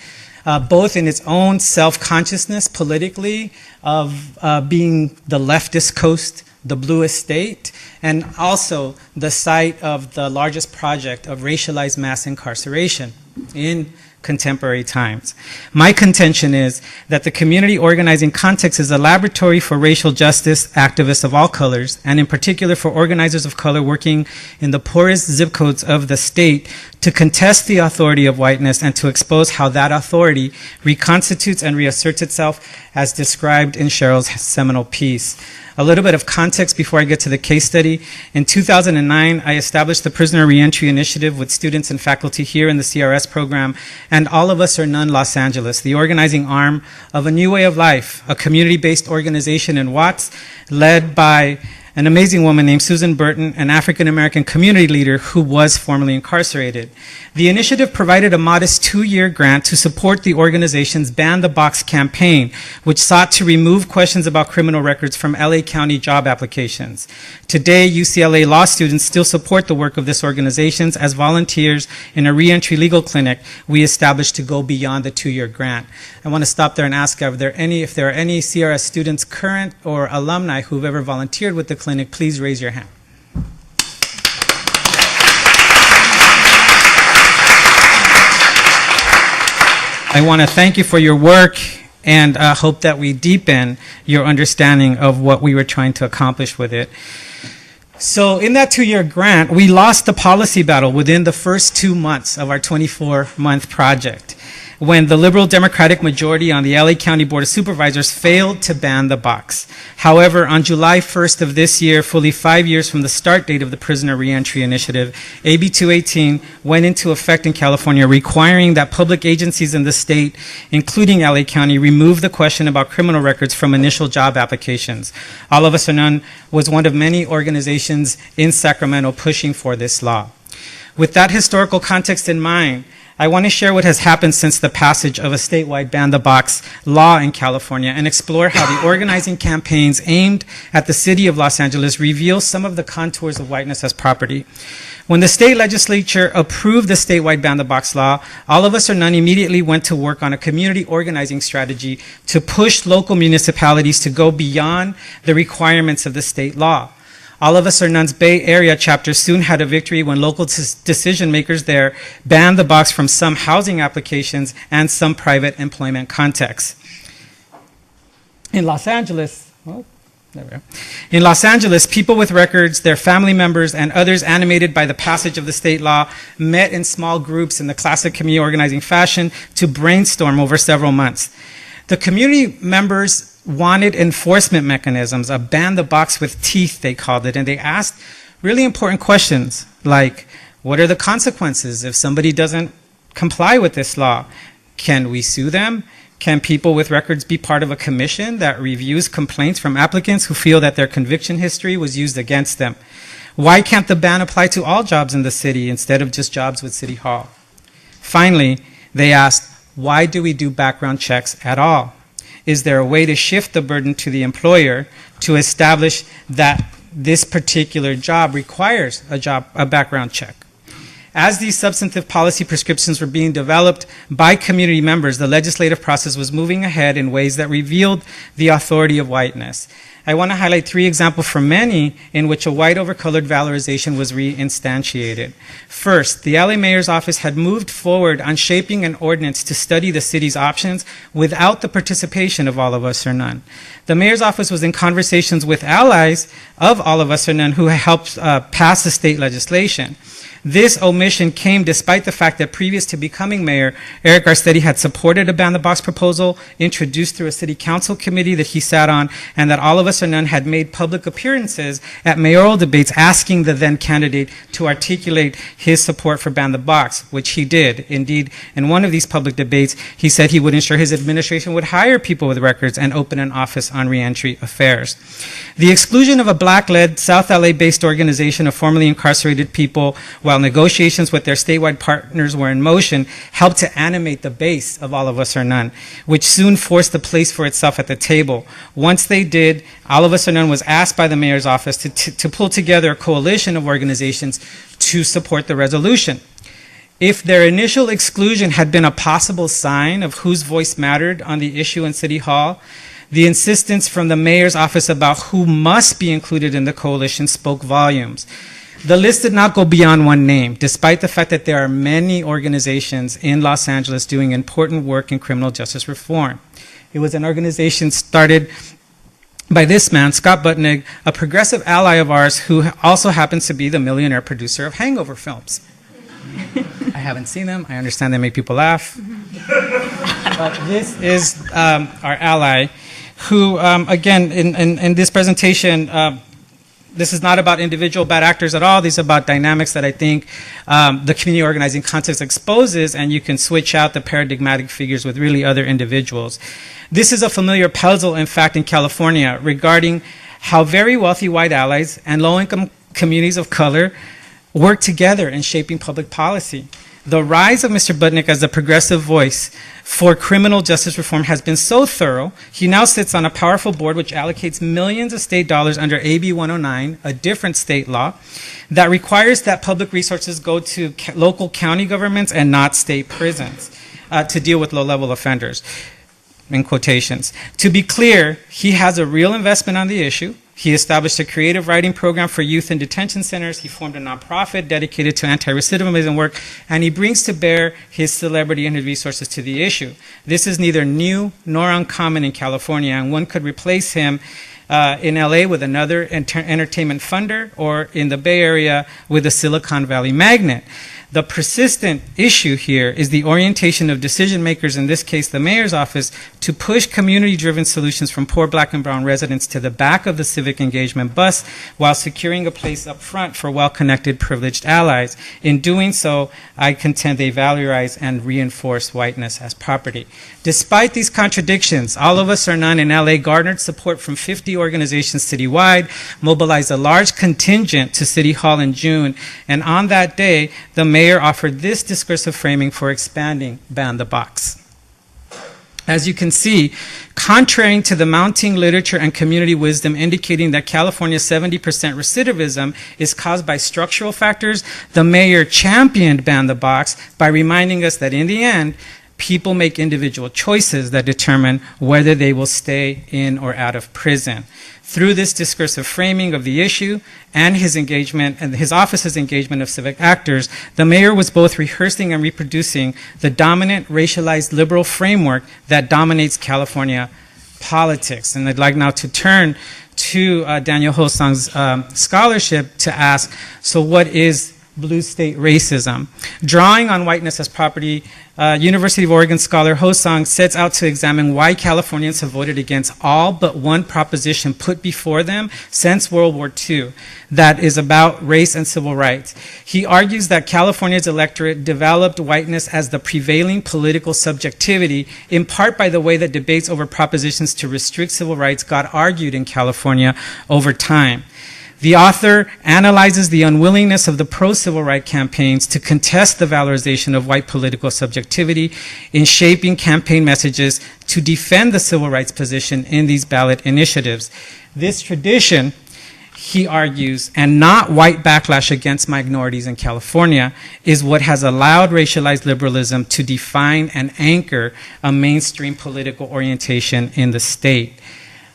both in its own self-consciousness politically of being the leftist coast, the bluest state, and also the site of the largest project of racialized mass incarceration in contemporary times. My contention is that the community organizing context is a laboratory for racial justice activists of all colors, and in particular for organizers of color working in the poorest zip codes of the state to contest the authority of whiteness and to expose how that authority reconstitutes and reasserts itself as described in Cheryl's seminal piece. A little bit of context before I get to the case study. In 2009, I established the Prisoner Reentry Initiative with students and faculty here in the CRS program, and All of Us or None Los Angeles, the organizing arm of A New Way of Life, a community-based organization in Watts, led by an amazing woman named Susan Burton, an African-American community leader who was formerly incarcerated. The initiative provided a modest 2-year grant to support the organization's Ban the Box campaign, which sought to remove questions about criminal records from LA County job applications. Today, UCLA law students still support the work of this organization as volunteers in a reentry legal clinic we established to go beyond the 2-year grant. I want to stop there and ask if there are any CRS students, current or alumni, who've ever volunteered with the clinic, please raise your hand. I want to thank you for your work and hope that we deepen your understanding of what we were trying to accomplish with it. So in that 2-year grant, we lost the policy battle within the first 2 months of our 24-month project, when the liberal Democratic majority on the LA County Board of Supervisors failed to ban the box. However, on July 1st of this year, fully 5 years from the start date of the Prisoner Reentry Initiative, AB 218 went into effect in California, requiring that public agencies in the state, including LA County, remove the question about criminal records from initial job applications. All of Us or None was one of many organizations in Sacramento pushing for this law. With that historical context in mind, I want to share what has happened since the passage of a statewide Ban the Box law in California and explore how the organizing campaigns aimed at the city of Los Angeles reveal some of the contours of whiteness as property. When the state legislature approved the statewide Ban the Box law, All of Us or None immediately went to work on a community organizing strategy to push local municipalities to go beyond the requirements of the state law. All of Us or None's Bay Area chapter soon had a victory when local decision makers there banned the box from some housing applications and some private employment contexts. In Los Angeles, people with records, their family members, and others animated by the passage of the state law met in small groups in the classic community organizing fashion to brainstorm over several months. The community members wanted enforcement mechanisms, a ban the box with teeth, they called it, and they asked really important questions like, what are the consequences if somebody doesn't comply with this law? Can we sue them? Can people with records be part of a commission that reviews complaints from applicants who feel that their conviction history was used against them? Why can't the ban apply to all jobs in the city instead of just jobs with City Hall? Finally, they asked, why do we do background checks at all? Is there a way to shift the burden to the employer to establish that this particular job requires a background check? As these substantive policy prescriptions were being developed by community members, the legislative process was moving ahead in ways that revealed the authority of whiteness. I want to highlight 3 examples from many in which a white over colored valorization was reinstantiated. First, the LA Mayor's Office had moved forward on shaping an ordinance to study the city's options without the participation of All of Us or None. The Mayor's Office was in conversations with allies of All of Us or None who helped pass the state legislation. This omission came despite the fact that previous to becoming mayor, Eric Garcetti had supported a Ban the Box proposal introduced through a city council committee that he sat on, and that All of Us or None had made public appearances at mayoral debates asking the then candidate to articulate his support for Ban the Box, which he did. Indeed, in one of these public debates, he said he would ensure his administration would hire people with records and open an office on reentry affairs. The exclusion of a black-led, South LA-based organization of formerly incarcerated people, while negotiations with their statewide partners were in motion, helped to animate the base of All of Us or None, which soon forced a place for itself at the table. Once they did, All of Us or None was asked by the mayor's office to pull together a coalition of organizations to support the resolution. If their initial exclusion had been a possible sign of whose voice mattered on the issue in City Hall, the insistence from the mayor's office about who must be included in the coalition spoke volumes. The list did not go beyond one name, despite the fact that there are many organizations in Los Angeles doing important work in criminal justice reform. It was an organization started by this man, Scott Butnick, a progressive ally of ours who also happens to be the millionaire producer of Hangover films. I haven't seen them. I understand they make people laugh. But this is our ally who, again, in this presentation, this is not about individual bad actors at all. These are about dynamics that I think the community organizing context exposes, and you can switch out the paradigmatic figures with really other individuals. This is a familiar puzzle, in fact, in California regarding how very wealthy white allies and low-income communities of color work together in shaping public policy. The rise of Mr. Budnick as a progressive voice for criminal justice reform has been so thorough, he now sits on a powerful board which allocates millions of state dollars under AB 109, a different state law, that requires that public resources go to local county governments and not state prisons to deal with low-level offenders, in quotations. To be clear, he has a real investment on the issue. He established a creative writing program for youth in detention centers. He formed a nonprofit dedicated to anti-recidivism work, and he brings to bear his celebrity and his resources to the issue. This is neither new nor uncommon in California, and one could replace him in LA with another entertainment funder, or in the Bay Area with a Silicon Valley magnate. The persistent issue here is the orientation of decision makers, in this case the mayor's office, to push community-driven solutions from poor black and brown residents to the back of the civic engagement bus while securing a place up front for well-connected privileged allies. In doing so, I contend they valorize and reinforce whiteness as property. Despite these contradictions, All of Us or None in LA garnered support from 50 organizations citywide, mobilized a large contingent to City Hall in June, and on that day, the mayor offered this discursive framing for expanding Ban the Box. As you can see, contrary to the mounting literature and community wisdom indicating that California's 70% recidivism is caused by structural factors, the mayor championed Ban the Box by reminding us that in the end, people make individual choices that determine whether they will stay in or out of prison. Through this discursive framing of the issue and his engagement and his office's engagement of civic actors, the mayor was both rehearsing and reproducing the dominant racialized liberal framework that dominates California politics. And I'd like now to turn to Daniel Hosang's scholarship to ask, so what is blue state racism? Drawing on whiteness as property, University of Oregon scholar Hosang sets out to examine why Californians have voted against all but one proposition put before them since World War II that is about race and civil rights. He argues that California's electorate developed whiteness as the prevailing political subjectivity, in part by the way that debates over propositions to restrict civil rights got argued in California over time. The author analyzes the unwillingness of the pro-civil rights campaigns to contest the valorization of white political subjectivity in shaping campaign messages to defend the civil rights position in these ballot initiatives. This tradition, he argues, and not white backlash against minorities in California, is what has allowed racialized liberalism to define and anchor a mainstream political orientation in the state.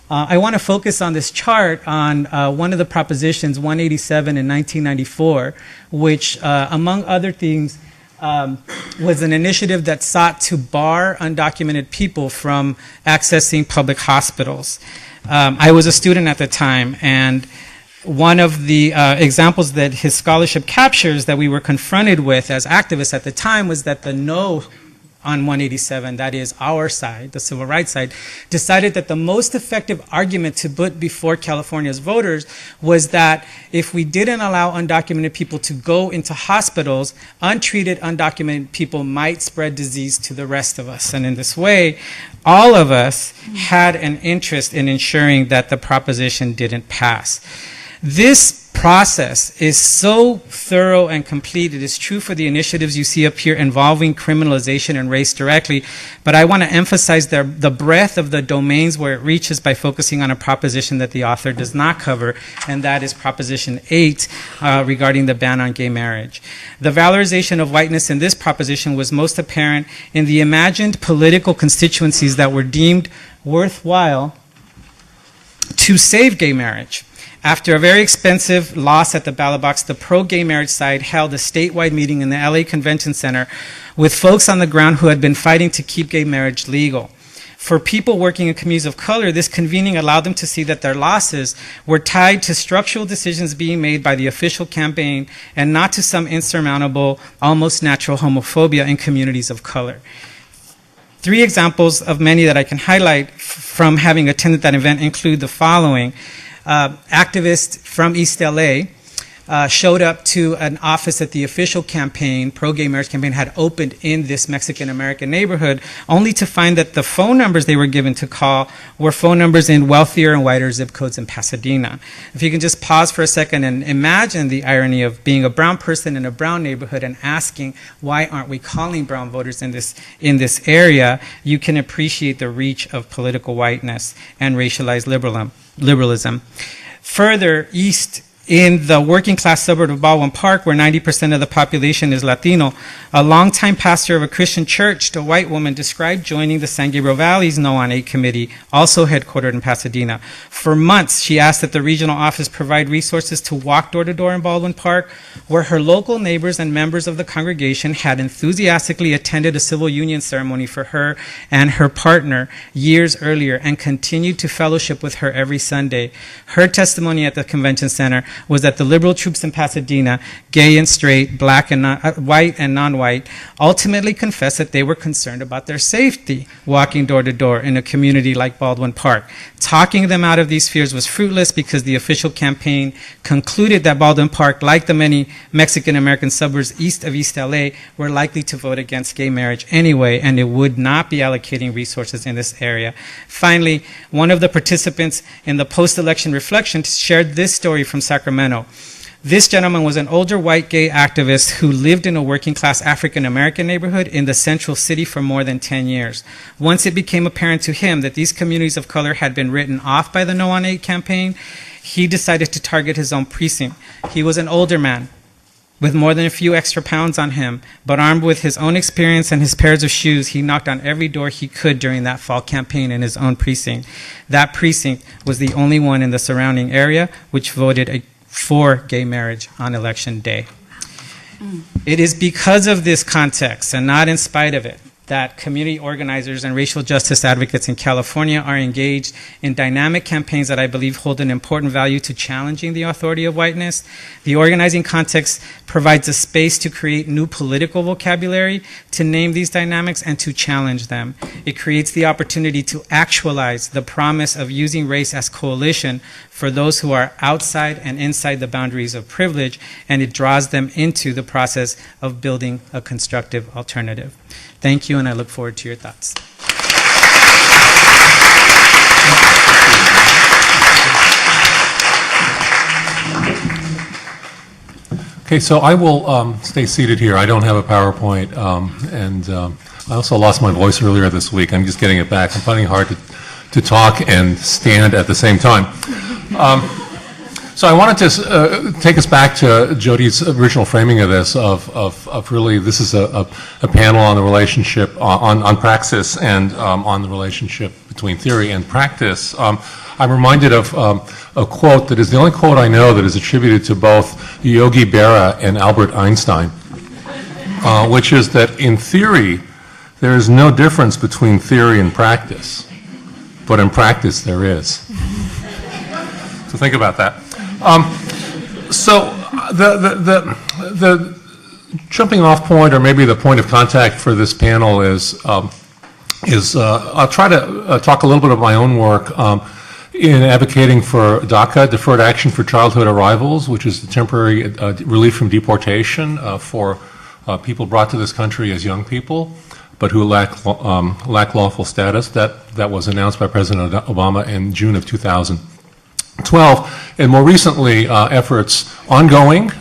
I want to focus on this chart on one of the propositions, 187 in 1994, which, among other things, was an initiative that sought to bar undocumented people from accessing public hospitals. I was a student at the time, and one of the examples that his scholarship captures that we were confronted with as activists at the time was that the no on 187, that is our side, the civil rights side, decided that the most effective argument to put before California's voters was that if we didn't allow undocumented people to go into hospitals, untreated undocumented people might spread disease to the rest of us. And in this way, all of us had an interest in ensuring that the proposition didn't pass. This process is so thorough and complete. It is true for the initiatives you see up here involving criminalization and race directly, but I want to emphasize the breadth of the domains where it reaches by focusing on a proposition that the author does not cover, and that is Proposition 8 regarding the ban on gay marriage. The valorization of whiteness in this proposition was most apparent in the imagined political constituencies that were deemed worthwhile to save gay marriage. After a very expensive loss at the ballot box, the pro-gay marriage side held a statewide meeting in the LA Convention Center with folks on the ground who had been fighting to keep gay marriage legal. For people working in communities of color, this convening allowed them to see that their losses were tied to structural decisions being made by the official campaign and not to some insurmountable, almost natural homophobia in communities of color. 3 examples of many that I can highlight from having attended that event include the following. Activists from East LA showed up to an office that the official campaign, pro-gay marriage campaign, had opened in this Mexican-American neighborhood, only to find that the phone numbers they were given to call were phone numbers in wealthier and whiter zip codes in Pasadena. If you can just pause for a second and imagine the irony of being a brown person in a brown neighborhood and asking, why aren't we calling brown voters in this area, you can appreciate the reach of political whiteness and racialized liberalism. Further east, in the working class suburb of Baldwin Park, where 90% of the population is Latino, a longtime pastor of a Christian church, a white woman, described joining the San Gabriel Valley's No on 8 committee, also headquartered in Pasadena. For months, she asked that the regional office provide resources to walk door to door in Baldwin Park, where her local neighbors and members of the congregation had enthusiastically attended a civil union ceremony for her and her partner years earlier and continued to fellowship with her every Sunday. Her testimony at the convention center was that the liberal troops in Pasadena, gay and straight, black and white and non-white, ultimately confessed that they were concerned about their safety walking door to door in a community like Baldwin Park. Talking them out of these fears was fruitless because the official campaign concluded that Baldwin Park, like the many Mexican-American suburbs east of East LA, were likely to vote against gay marriage anyway, and it would not be allocating resources in this area. Finally, one of the participants in the post-election reflection shared this story from Sacramento. This gentleman was an older white gay activist who lived in a working class African American neighborhood in the central city for more than 10 years. Once it became apparent to him that these communities of color had been written off by the No on 8 campaign, he decided to target his own precinct. He was an older man with more than a few extra pounds on him, but armed with his own experience and his pairs of shoes, he knocked on every door he could during that fall campaign in his own precinct. That precinct was the only one in the surrounding area which voted for gay marriage on election day. It is because of this context, and not in spite of it, that community organizers and racial justice advocates in California are engaged in dynamic campaigns that I believe hold an important value to challenging the authority of whiteness. The organizing context provides a space to create new political vocabulary, to name these dynamics, and to challenge them. It creates the opportunity to actualize the promise of using race as coalition for those who are outside and inside the boundaries of privilege, and it draws them into the process of building a constructive alternative. Thank you, and I look forward to your thoughts. Okay, so I will stay seated here. I don't have a PowerPoint, and I also lost my voice earlier this week. I'm just getting it back. I'm finding it hard to talk and stand at the same time. So I wanted to take us back to Jody's original framing of this, of really this is a panel on the relationship, on praxis and on the relationship between theory and practice. I'm reminded of a quote that is the only quote I know that is attributed to both Yogi Berra and Albert Einstein, which is that in theory, there is no difference between theory and practice, but in practice there is. So think about that. So the jumping off point, or maybe the point of contact for this panel is I'll try to talk a little bit of my own work in advocating for DACA, Deferred Action for Childhood Arrivals, which is the temporary relief from deportation for people brought to this country as young people, but who lack lawful status. That was announced by President Obama in June of 2012, and more recently, efforts ongoing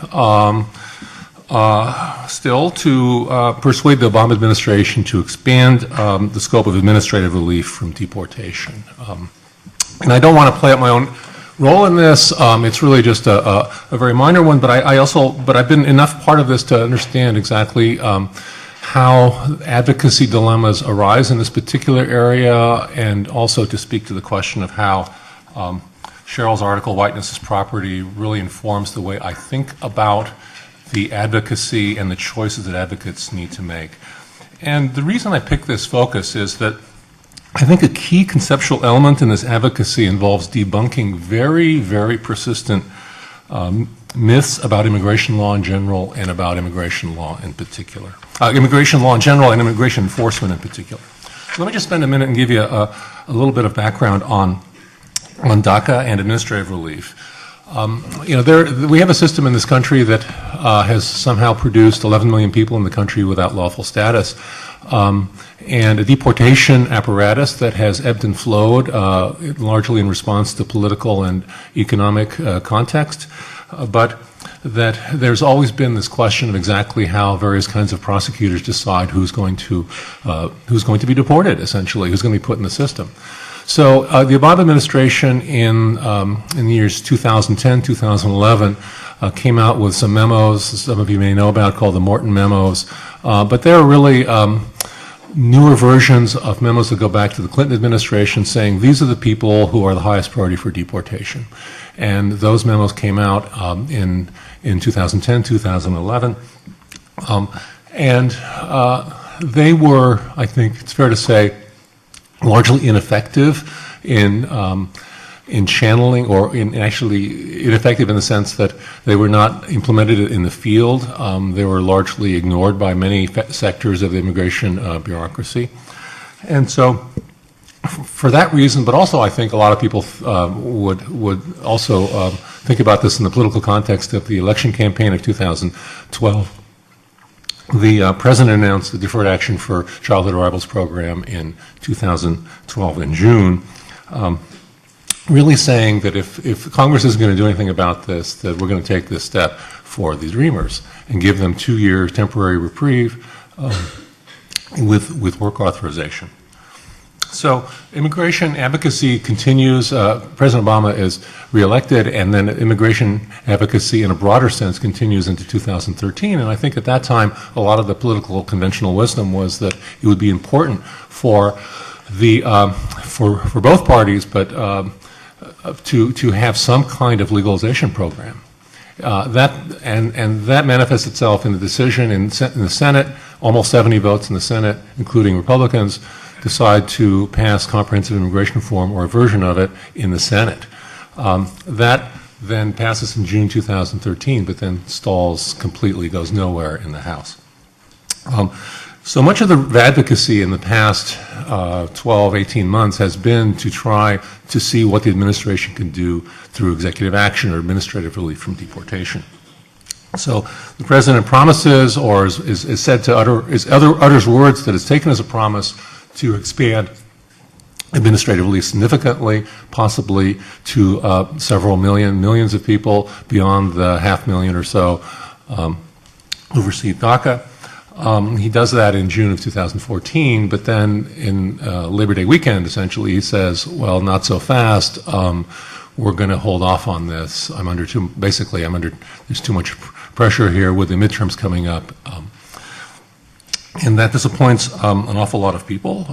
still to persuade the Obama administration to expand the scope of administrative relief from deportation. And I don't want to play up my own role in this. It's really just a very minor one, but I've been enough part of this to understand exactly how advocacy dilemmas arise in this particular area, and also to speak to the question of how Cheryl's article, Whiteness is Property, really informs the way I think about the advocacy and the choices that advocates need to make. And the reason I picked this focus is that I think a key conceptual element in this advocacy involves debunking very, very persistent myths about immigration law in general and about immigration law in particular. Immigration law in general and immigration enforcement in particular. So let me just spend a minute and give you a little bit of background on DACA and administrative relief. We have a system in this country that has somehow produced 11 million people in the country without lawful status, and a deportation apparatus that has ebbed and flowed, largely in response to political and economic context, but that there's always been this question of exactly how various kinds of prosecutors decide who's going to be deported, essentially, who's going to be put in the system. So the Obama administration in the years 2010, 2011 came out with some memos, some of you may know about, called the Morton memos, but they're really newer versions of memos that go back to the Clinton administration saying these are the people who are the highest priority for deportation. And those memos came out in 2010, 2011. They were, I think it's fair to say, largely ineffective in channeling, or in actually ineffective in the sense that they were not implemented in the field. They were largely ignored by many sectors of the immigration bureaucracy. And so for that reason, but also I think a lot of people would also think about this in the political context of the election campaign of 2012. The president announced the Deferred Action for Childhood Arrivals program in 2012 in June, really saying that if Congress isn't going to do anything about this, that we're going to take this step for these Dreamers and give them 2 years temporary reprieve with work authorization. So immigration advocacy continues. President Obama is reelected, and then immigration advocacy in a broader sense continues into 2013. And I think at that time, a lot of the political conventional wisdom was that it would be important for the for both parties, but to have some kind of legalization program. That manifests itself in the decision in the Senate. Almost 70 votes in the Senate, including Republicans, decide to pass comprehensive immigration reform, or a version of it, in the Senate. That then passes in June 2013, but then stalls completely, goes nowhere in the House. So much of the advocacy in the past 12, 18 months has been to try to see what the administration can do through executive action or administrative relief from deportation. So the president promises, or is said to utters words that is taken as a promise to expand administrative relief significantly, possibly to several millions of people beyond the 500,000 or so who received DACA. He does that in June of 2014, but then in Labor Day weekend, essentially, he says, well, not so fast. We're going to hold off on this. there's too much pressure here with the midterms coming up. And that disappoints an awful lot of people,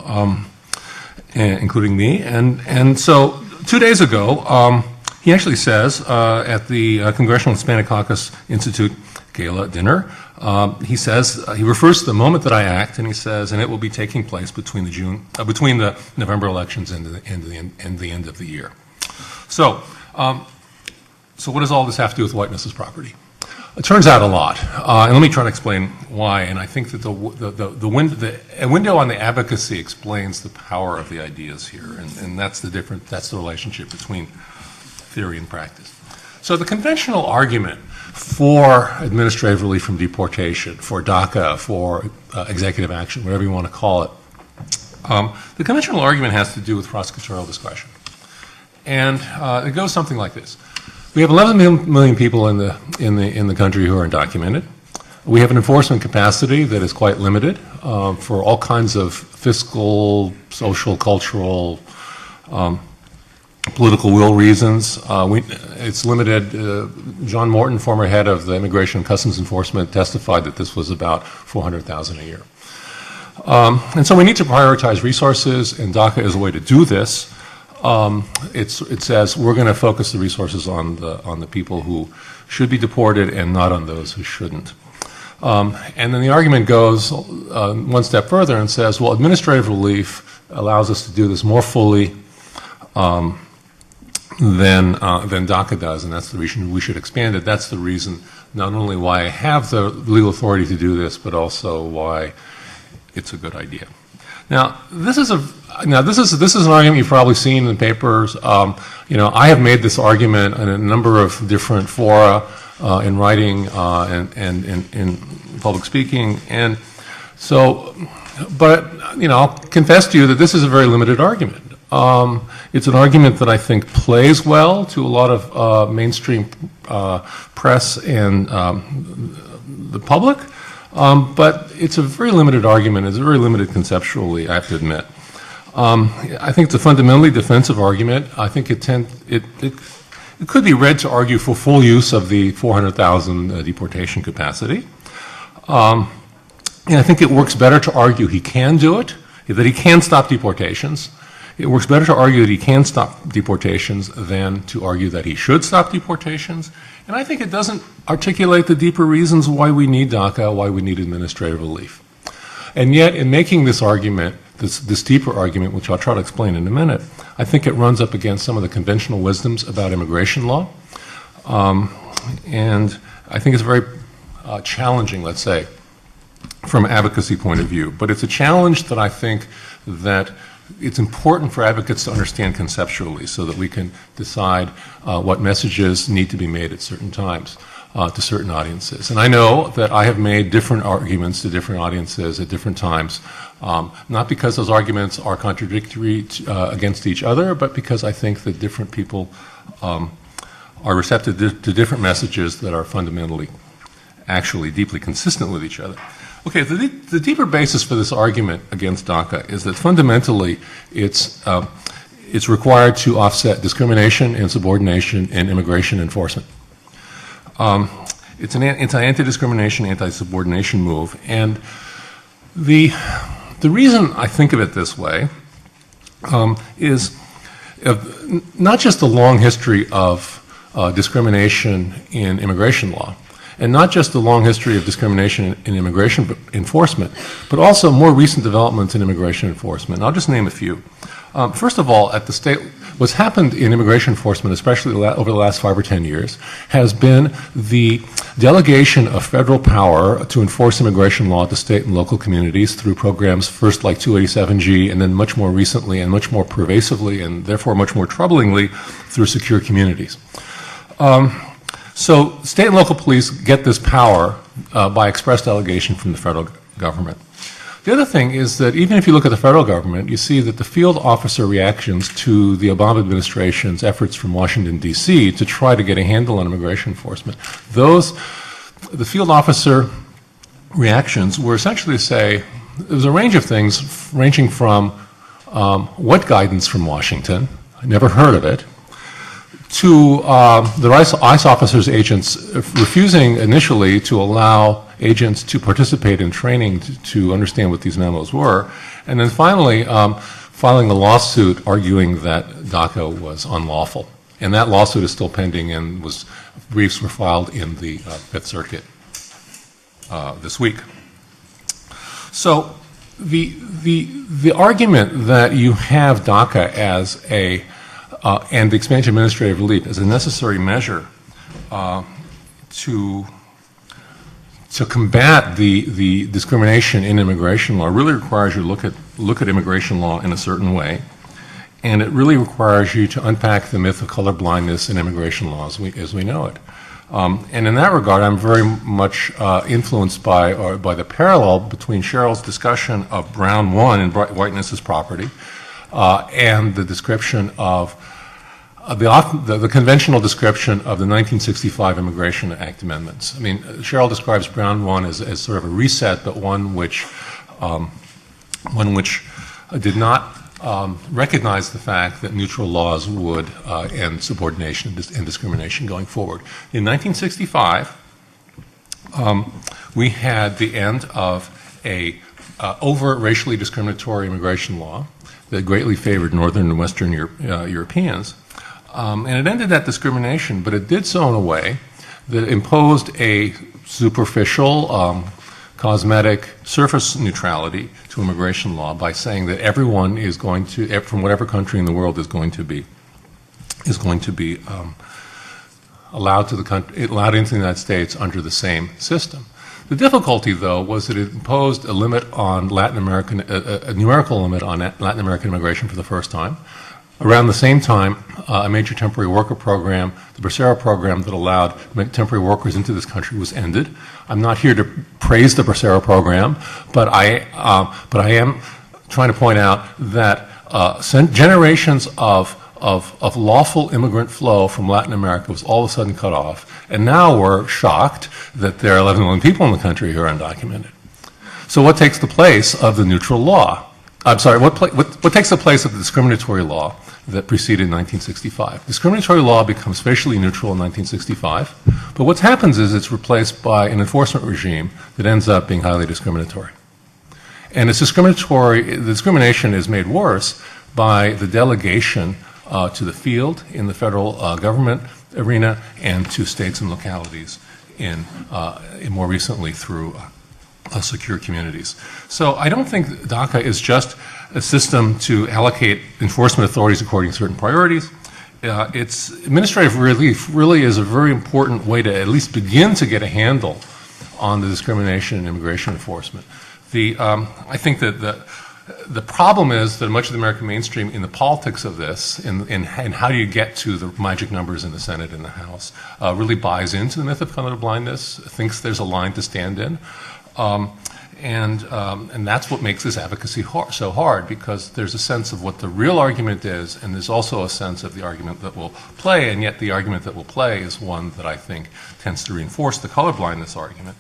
including me. And so 2 days ago, he actually says at the Congressional Hispanic Caucus Institute Gala dinner, he says, he refers to the moment that I act, and he says, and it will be taking place between the November elections and the end of the year. So what does all this have to do with Whiteness's property? It turns out a lot, and let me try to explain why. And I think that a window on the advocacy explains the power of the ideas here, and that's the relationship between theory and practice. So the conventional argument for administrative relief from deportation, for DACA, for executive action, whatever you want to call it, the conventional argument has to do with prosecutorial discretion, and it goes something like this. We have 11 million people in the country who are undocumented. We have an enforcement capacity that is quite limited for all kinds of fiscal, social, cultural, political will reasons. It's limited. John Morton, former head of the Immigration and Customs Enforcement, testified that this was about 400,000 a year. And so we need to prioritize resources, and DACA is a way to do this. It says we're going to focus the resources on the people who should be deported and not on those who shouldn't. And then the argument goes one step further and says, well, administrative relief allows us to do this more fully than DACA does, and that's the reason we should expand it. That's the reason not only why I have the legal authority to do this, but also why it's a good idea. Now, this is an argument you've probably seen in the papers. I have made this argument in a number of different fora, in writing and in public speaking, and so. But I'll confess to you that this is a very limited argument. It's an argument that I think plays well to a lot of mainstream press and the public, but it's a very limited argument. It's very limited conceptually, I have to admit. I think it's a fundamentally defensive argument. I think it could be read to argue for full use of the 400,000 deportation capacity. And I think it works better to argue he can do it, that he can stop deportations. It works better to argue that he can stop deportations than to argue that he should stop deportations. And I think it doesn't articulate the deeper reasons why we need DACA, why we need administrative relief. And yet, in making this argument, this deeper argument, which I'll try to explain in a minute, I think it runs up against some of the conventional wisdoms about immigration law. And I think it's very challenging, let's say, from an advocacy point of view. But it's a challenge that I think that it's important for advocates to understand conceptually so that we can decide what messages need to be made at certain times to certain audiences. And I know that I have made different arguments to different audiences at different times, not because those arguments are contradictory against each other, but because I think that different people are receptive to different messages that are fundamentally, actually deeply consistent with each other. Okay, the deeper basis for this argument against DACA is that fundamentally it's required to offset discrimination and subordination in immigration enforcement. It's an anti-discrimination, anti-subordination move, and the reason I think of it this way is not just the long history of discrimination in immigration law, and not just the long history of discrimination in immigration enforcement, but also more recent developments in immigration enforcement. And I'll just name a few. First of all, at the state, what's happened in immigration enforcement, especially over the last 5 or 10 years, has been the delegation of federal power to enforce immigration law to state and local communities through programs first like 287G, and then much more recently and much more pervasively, and therefore much more troublingly, through secure communities. So state and local police get this power by express delegation from the federal government. The other thing is that even if you look at the federal government, you see that the field officer reactions to the Obama administration's efforts from Washington, D.C. to try to get a handle on immigration enforcement, the field officer reactions were essentially to say, there was a range of things ranging from what guidance from Washington, I never heard of it, to the ICE officers' agents refusing initially to allow agents to participate in training to understand what these memos were, and then finally filing a lawsuit arguing that DACA was unlawful. And that lawsuit is still pending, and briefs were filed in the Fifth Circuit this week. So the argument that you have DACA as and the expansion of administrative relief as a necessary measure to combat the discrimination in immigration law really requires you to look at immigration law in a certain way, and it really requires you to unpack the myth of colorblindness in immigration law as we know it. And in that regard, I'm very much influenced by the parallel between Cheryl's discussion of Brown 1 and Whiteness' property and the description of the conventional description of the 1965 Immigration Act amendments. I mean, Cheryl describes Brown 1 as sort of a reset, but one which did not recognize the fact that neutral laws would end subordination and discrimination going forward. In 1965, we had the end of a overt racially discriminatory immigration law that greatly favored Northern and Western Europeans. And it ended that discrimination, but it did so in a way that imposed a superficial, cosmetic surface neutrality to immigration law by saying that everyone is going to, from whatever country in the world, is going to be allowed into the United States under the same system. The difficulty, though, was that it imposed a limit on Latin American, a numerical limit on Latin American immigration for the first time. Around the same time, a major temporary worker program, the Bracero program that allowed temporary workers into this country, was ended. I'm not here to praise the Bracero program, but I am trying to point out that generations of lawful immigrant flow from Latin America was all of a sudden cut off, and now we're shocked that there are 11 million people in the country who are undocumented. So what takes the place of the neutral law? I'm sorry, what takes the place of the discriminatory law that preceded 1965? Discriminatory law becomes facially neutral in 1965, but what happens is it's replaced by an enforcement regime that ends up being highly discriminatory. And the discrimination is made worse by the delegation to the field in the federal government arena and to states and localities in more recently through secure communities. So I don't think DACA is just a system to allocate enforcement authorities according to certain priorities. It's administrative relief really is a very important way to at least begin to get a handle on the discrimination in immigration enforcement. I think that the problem is that much of the American mainstream in the politics of this, in how do you get to the magic numbers in the Senate and the House, really buys into the myth of colorblindness, thinks there's a line to stand in. And that's what makes this advocacy so hard, because there's a sense of what the real argument is, and there's also a sense of the argument that will play, and yet the argument that will play is one that I think tends to reinforce the colorblindness argument.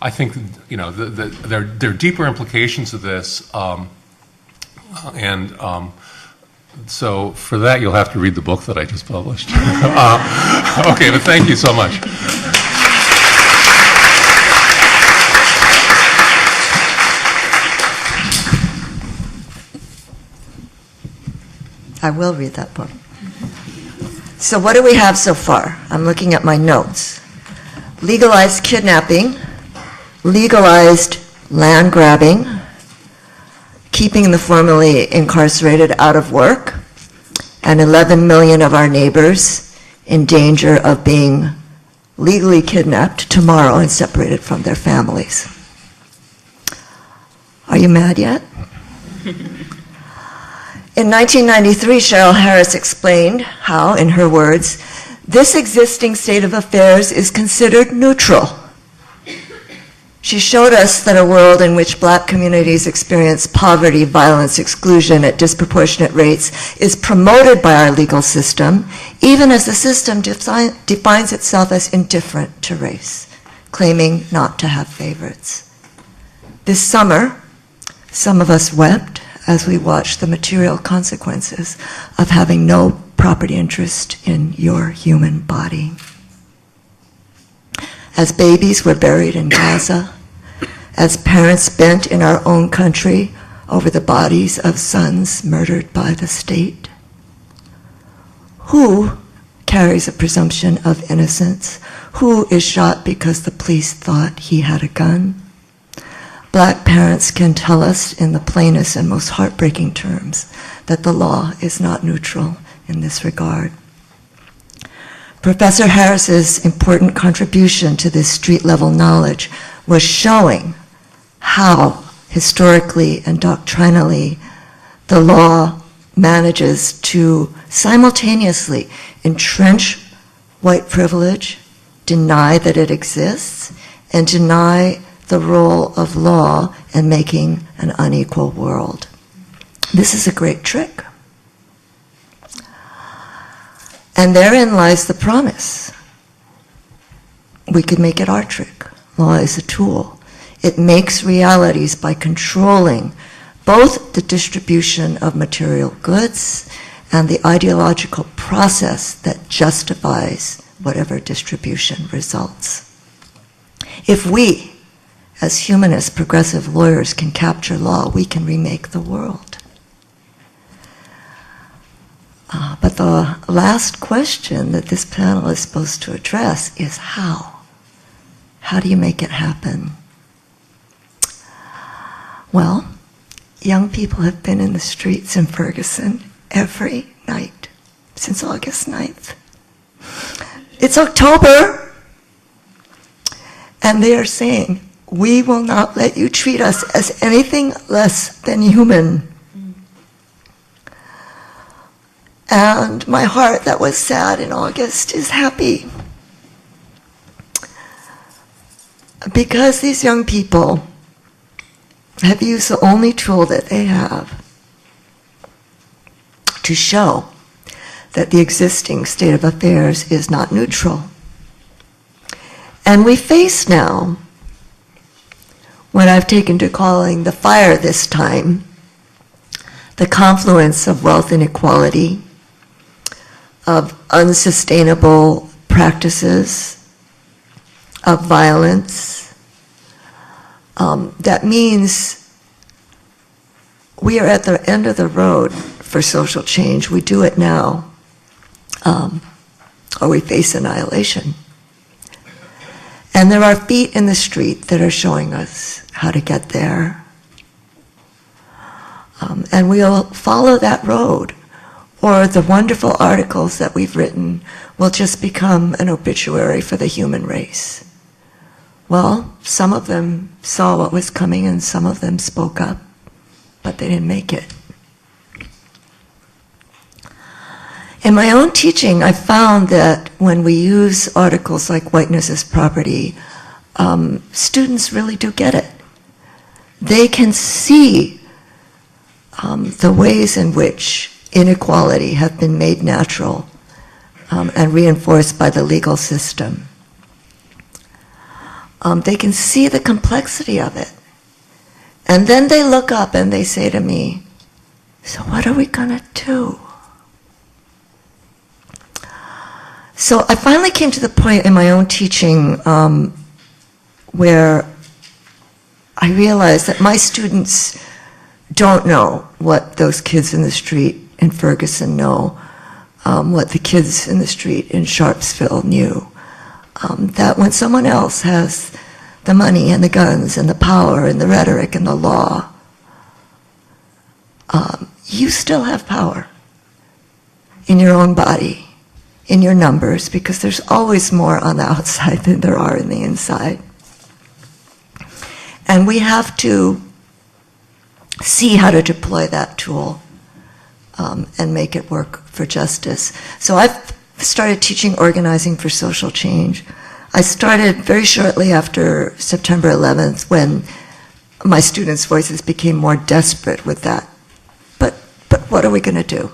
I think, you know, there are deeper implications of this, so for that you'll have to read the book that I just published. Okay, but thank you so much. I will read that book. So what do we have so far? I'm looking at my notes. Legalized kidnapping, legalized land grabbing, keeping the formerly incarcerated out of work, and 11 million of our neighbors in danger of being legally kidnapped tomorrow and separated from their families. Are you mad yet? In 1993, Cheryl Harris explained how, in her words, this existing state of affairs is considered neutral. She showed us that a world in which black communities experience poverty, violence, exclusion at disproportionate rates is promoted by our legal system, even as the system defines itself as indifferent to race, claiming not to have favorites. This summer, some of us wept as we watched the material consequences of having no property interest in your human body. As babies were buried in Gaza, as parents bent in our own country over the bodies of sons murdered by the state. Who carries a presumption of innocence? Who is shot because the police thought he had a gun? Black parents can tell us in the plainest and most heartbreaking terms that the law is not neutral in this regard. Professor Harris's important contribution to this street-level knowledge was showing how historically and doctrinally the law manages to simultaneously entrench white privilege, deny that it exists, and deny the role of law in making an unequal world. This is a great trick. And therein lies the promise. We could make it our trick. Law is a tool. It makes realities by controlling both the distribution of material goods and the ideological process that justifies whatever distribution results. If we, as humanist progressive lawyers, can capture law, we can remake the world. But the last question that this panel is supposed to address is how? How do you make it happen Well, young people have been in the streets in Ferguson every night since August 9th. It's October, and they are saying, we will not let you treat us as anything less than human. And my heart that was sad in August is happy. Because these young people have used the only tool that they have to show that the existing state of affairs is not neutral. And we face now what I've taken to calling the fire this time, the confluence of wealth inequality, of unsustainable practices, of violence. That means we are at the end of the road for social change. We do it now, or we face annihilation. And there are feet in the street that are showing us how to get there. And we'll follow that road, or the wonderful articles that we've written will just become an obituary for the human race. Well, some of them saw what was coming and some of them spoke up, but they didn't make it. In my own teaching, I found that when we use articles like whiteness as property, students really do get it. They can see the ways in which inequality have been made natural and reinforced by the legal system. They can see the complexity of it. And then they look up and they say to me, so what are we going to do? So I finally came to the point in my own teaching where I realized that my students don't know what those kids in the street in Ferguson know, what the kids in the street in Sharpsville knew. That when someone else has the money and the guns and the power and the rhetoric and the law, you still have power in your own body, in your numbers, because there's always more on the outside than there are in the inside. And we have to see how to deploy that tool and make it work for justice. So I've started teaching organizing for social change. I started very shortly after September 11th when my students' voices became more desperate with that. But what are we going to do?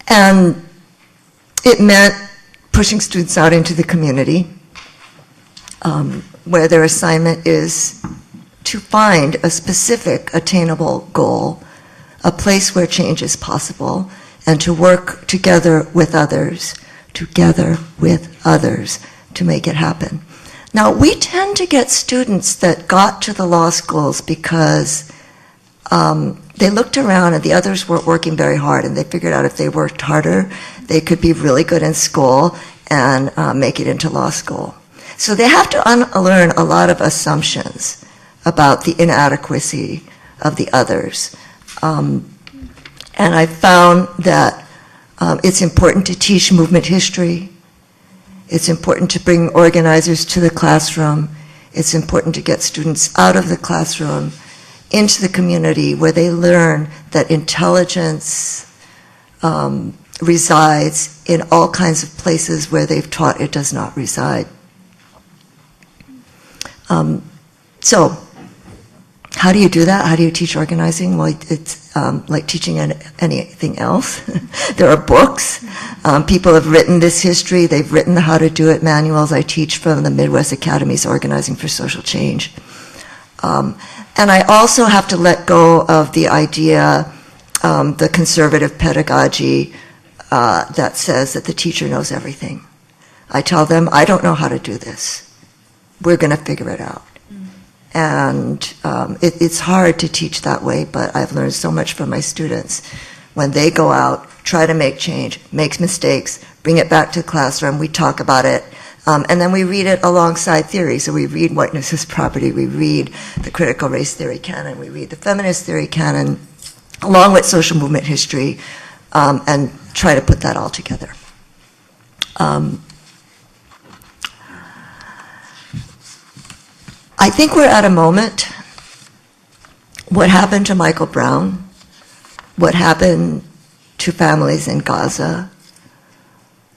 And it meant pushing students out into the community, where their assignment is to find a specific attainable goal, a place where change is possible, and to work together with others to make it happen. Now, we tend to get students that got to the law schools because they looked around and the others weren't working very hard, and they figured out if they worked harder, they could be really good in school and make it into law school. So they have to unlearn a lot of assumptions about the inadequacy of the others. And I found that it's important to teach movement history. It's important to bring organizers to the classroom. It's important to get students out of the classroom into the community where they learn that intelligence resides in all kinds of places where they've taught it does not reside. So, how do you do that? How do you teach organizing? Well, it's like teaching anything else. There are books. People have written this history. They've written the how to do it manuals. I teach from the Midwest Academy's Organizing for Social Change. And I also have to let go of the idea, the conservative pedagogy that says that the teacher knows everything. I tell them, I don't know how to do this. We're going to figure it out. And it's hard to teach that way, but I've learned so much from my students. When they go out, try to make change, make mistakes, bring it back to the classroom, we talk about it, And then we read it alongside theory. So we read Whiteness is Property, we read the critical race theory canon, we read the feminist theory canon, along with social movement history, and try to put that all together. I think we're at a moment. What happened to Michael Brown, what happened to families in Gaza,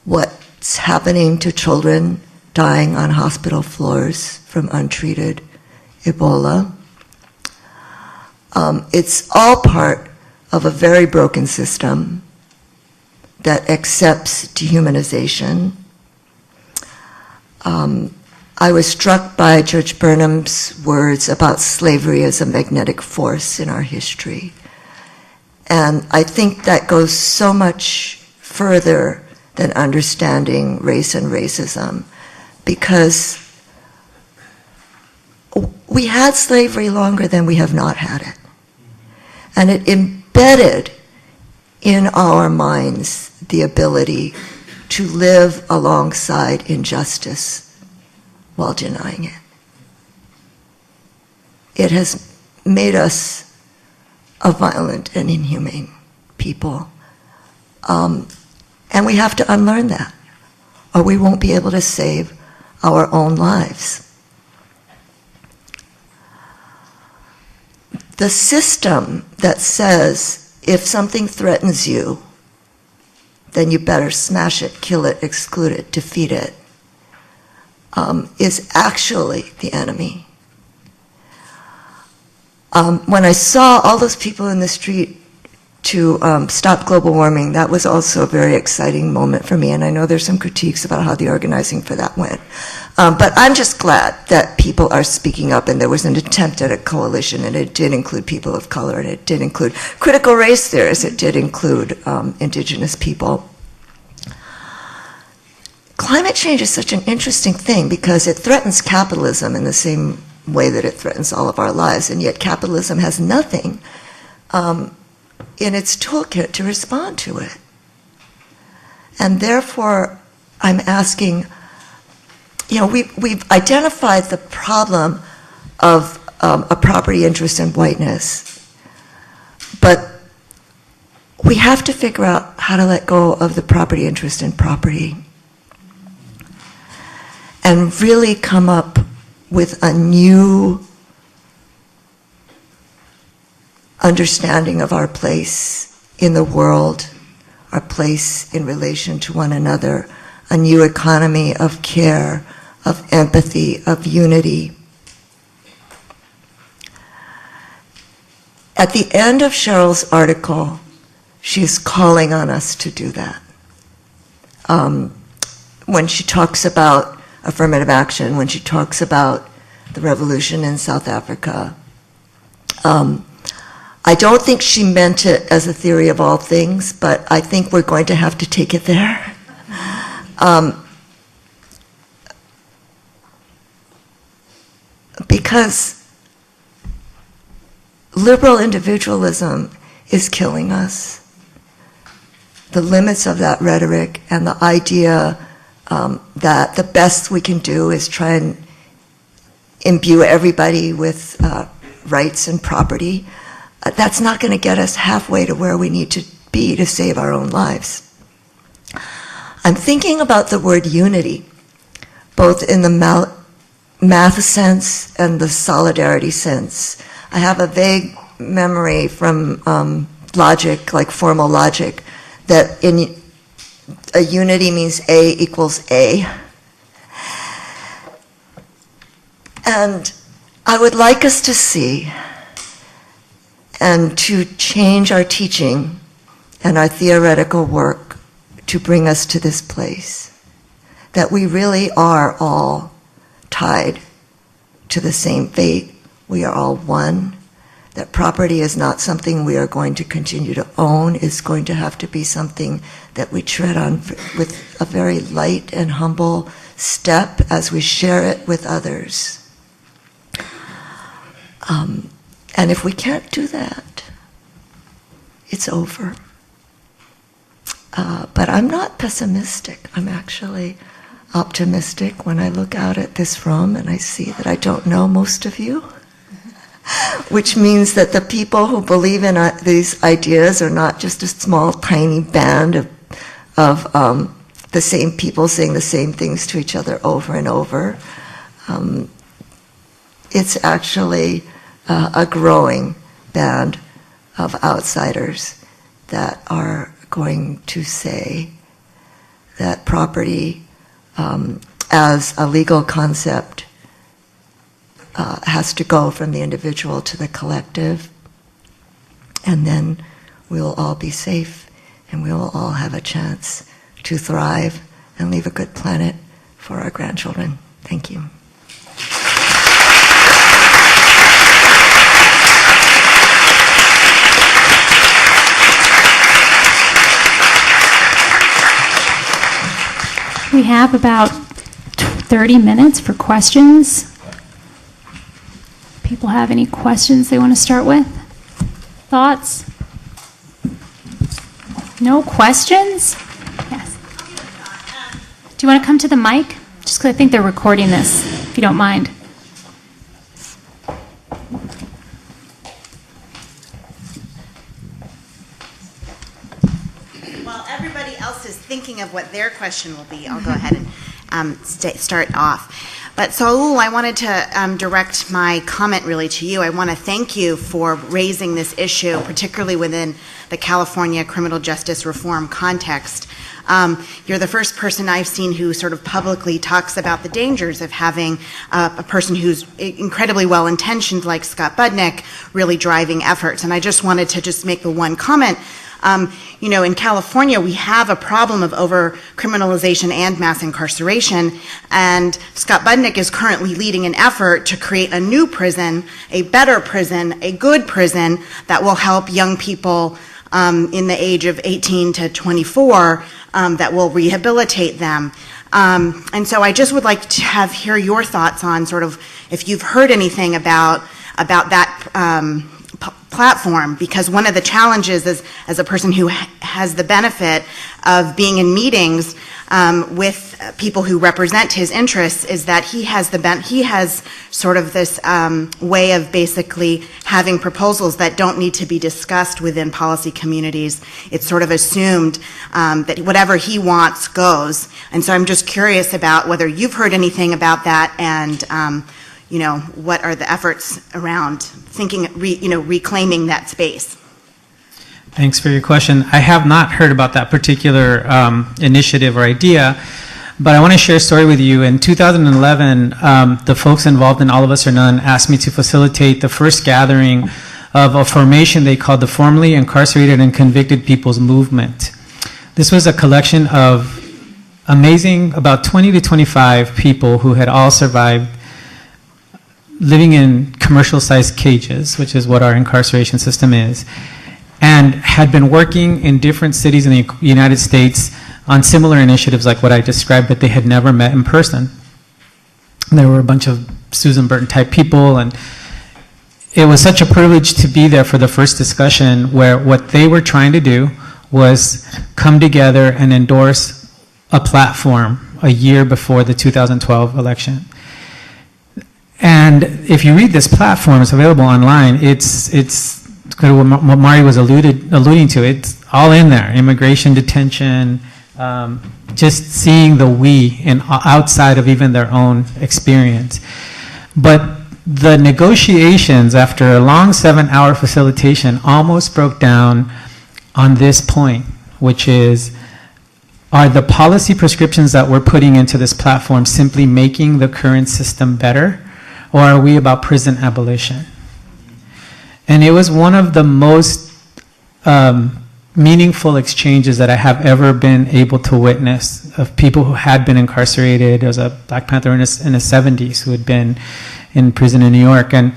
what's happening to children dying on hospital floors from untreated Ebola. It's all part of a very broken system that accepts dehumanization. I was struck by Judge Burnham's words about slavery as a magnetic force in our history. And I think that goes so much further than understanding race and racism, because we had slavery longer than we have not had it. And it embedded in our minds the ability to live alongside injustice while denying it. It has made us a violent and inhumane people. And we have to unlearn that, or we won't be able to save our own lives. The system that says if something threatens you, then you better smash it, kill it, exclude it, defeat it, is actually the enemy. When I saw all those people in the street to stop global warming, that was also a very exciting moment for me, and I know there's some critiques about how the organizing for that went. But I'm just glad that people are speaking up, and there was an attempt at a coalition, and it did include people of color, and it did include critical race theorists, it did include indigenous people. Climate change is such an interesting thing because it threatens capitalism in the same way that it threatens all of our lives, and yet capitalism has nothing in its toolkit to respond to it. And therefore, I'm asking, we've identified the problem of a property interest in whiteness, but we have to figure out how to let go of the property interest in property and really come up with a new understanding of our place in the world, our place in relation to one another, a new economy of care, of empathy, of unity. At the end of Cheryl's article, she's calling on us to do that. When she talks about affirmative action, when she talks about the revolution in South Africa, I don't think she meant it as a theory of all things, but I think we're going to have to take it there. Because liberal individualism is killing us. The limits of that rhetoric and the idea that the best we can do is try and imbue everybody with rights and property, that's not going to get us halfway to where we need to be to save our own lives. I'm thinking about the word unity, both in the math sense and the solidarity sense. I have a vague memory from logic, like formal logic, that in a unity means A equals A. And I would like us to see and to change our teaching and our theoretical work to bring us to this place, that we really are all tied to the same fate. We are all one. That property is not something we are going to continue to own. It's going to have to be something that we tread on with a very light and humble step as we share it with others. And if we can't do that, it's over. But I'm not pessimistic. I'm actually optimistic when I look out at this room and I see that I don't know most of you, which means that the people who believe in these ideas are not just a small, tiny band of the same people saying the same things to each other over and over. It's actually a growing band of outsiders that are going to say that property as a legal concept has to go from the individual to the collective, and then we'll all be safe and we'll all have a chance to thrive and leave a good planet for our grandchildren. Thank you. We have about 30 minutes for questions. People have any questions they want to start with? Thoughts? No questions? Yes. Do you want to come to the mic? Just because I think they're recording this, if you don't mind. While everybody else is thinking of what their question will be, I'll go ahead and start off. But Saul, I wanted to direct my comment really to you. I want to thank you for raising this issue, particularly within the California criminal justice reform context. You're the first person I've seen who sort of publicly talks about the dangers of having a person who's incredibly well-intentioned like Scott Budnick really driving efforts. And I just wanted to just make the one comment. You know, in California, we have a problem of over-criminalization and mass incarceration, and Scott Budnick is currently leading an effort to create a new prison, a better prison, a good prison that will help young people in the age of 18 to 24 that will rehabilitate them. And so I just would like to hear your thoughts on sort of if you've heard anything about that platform, because one of the challenges is, as a person who has the benefit of being in meetings with people who represent his interests, is that he has sort of this way of basically having proposals that don't need to be discussed within policy communities. It's sort of assumed that whatever he wants goes. And so I'm just curious about whether you've heard anything about that, and you know, what are the efforts around thinking, reclaiming that space? Thanks for your question. I have not heard about that particular initiative or idea, but I want to share a story with you. In 2011, the folks involved in All of Us or None asked me to facilitate the first gathering of a formation they called the Formerly Incarcerated and Convicted People's Movement. This was a collection of amazing, about 20 to 25 people who had all survived living in commercial-sized cages, which is what our incarceration system is, and had been working in different cities in the United States on similar initiatives like what I described, but they had never met in person. There were a bunch of Susan Burton-type people, and it was such a privilege to be there for the first discussion where what they were trying to do was come together and endorse a platform a year before the 2012 election. And if you read this platform, it's available online, it's kind of what Mari was alluding to. It's all in there: immigration, detention, just seeing the we and outside of even their own experience. But the negotiations, after a long 7-hour facilitation, almost broke down on this point, which is, are the policy prescriptions that we're putting into this platform simply making the current system better? Or are we about prison abolition? And it was one of the most meaningful exchanges that I have ever been able to witness of people who had been incarcerated. There was a Black Panther in his 70s who had been in prison in New York. And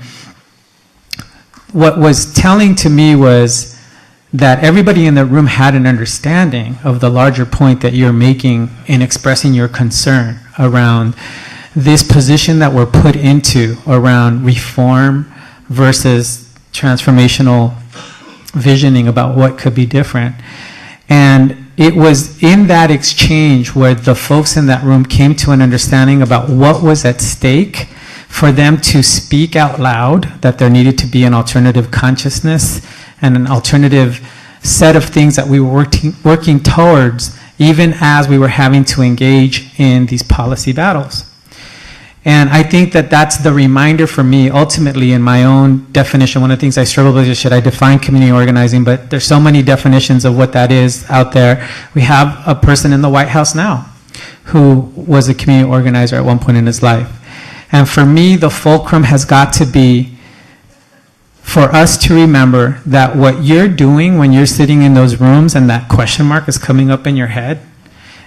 what was telling to me was that everybody in the room had an understanding of the larger point that you're making in expressing your concern around this position that we're put into around reform versus transformational visioning about what could be different. And it was in that exchange where the folks in that room came to an understanding about what was at stake for them to speak out loud that there needed to be an alternative consciousness and an alternative set of things that we were working towards, even as we were having to engage in these policy battles. And I think that that's the reminder for me, ultimately, in my own definition. One of the things I struggle with is, should I define community organizing? But there's so many definitions of what that is out there. We have a person in the White House now who was a community organizer at one point in his life. And for me, the fulcrum has got to be for us to remember that what you're doing when you're sitting in those rooms and that question mark is coming up in your head,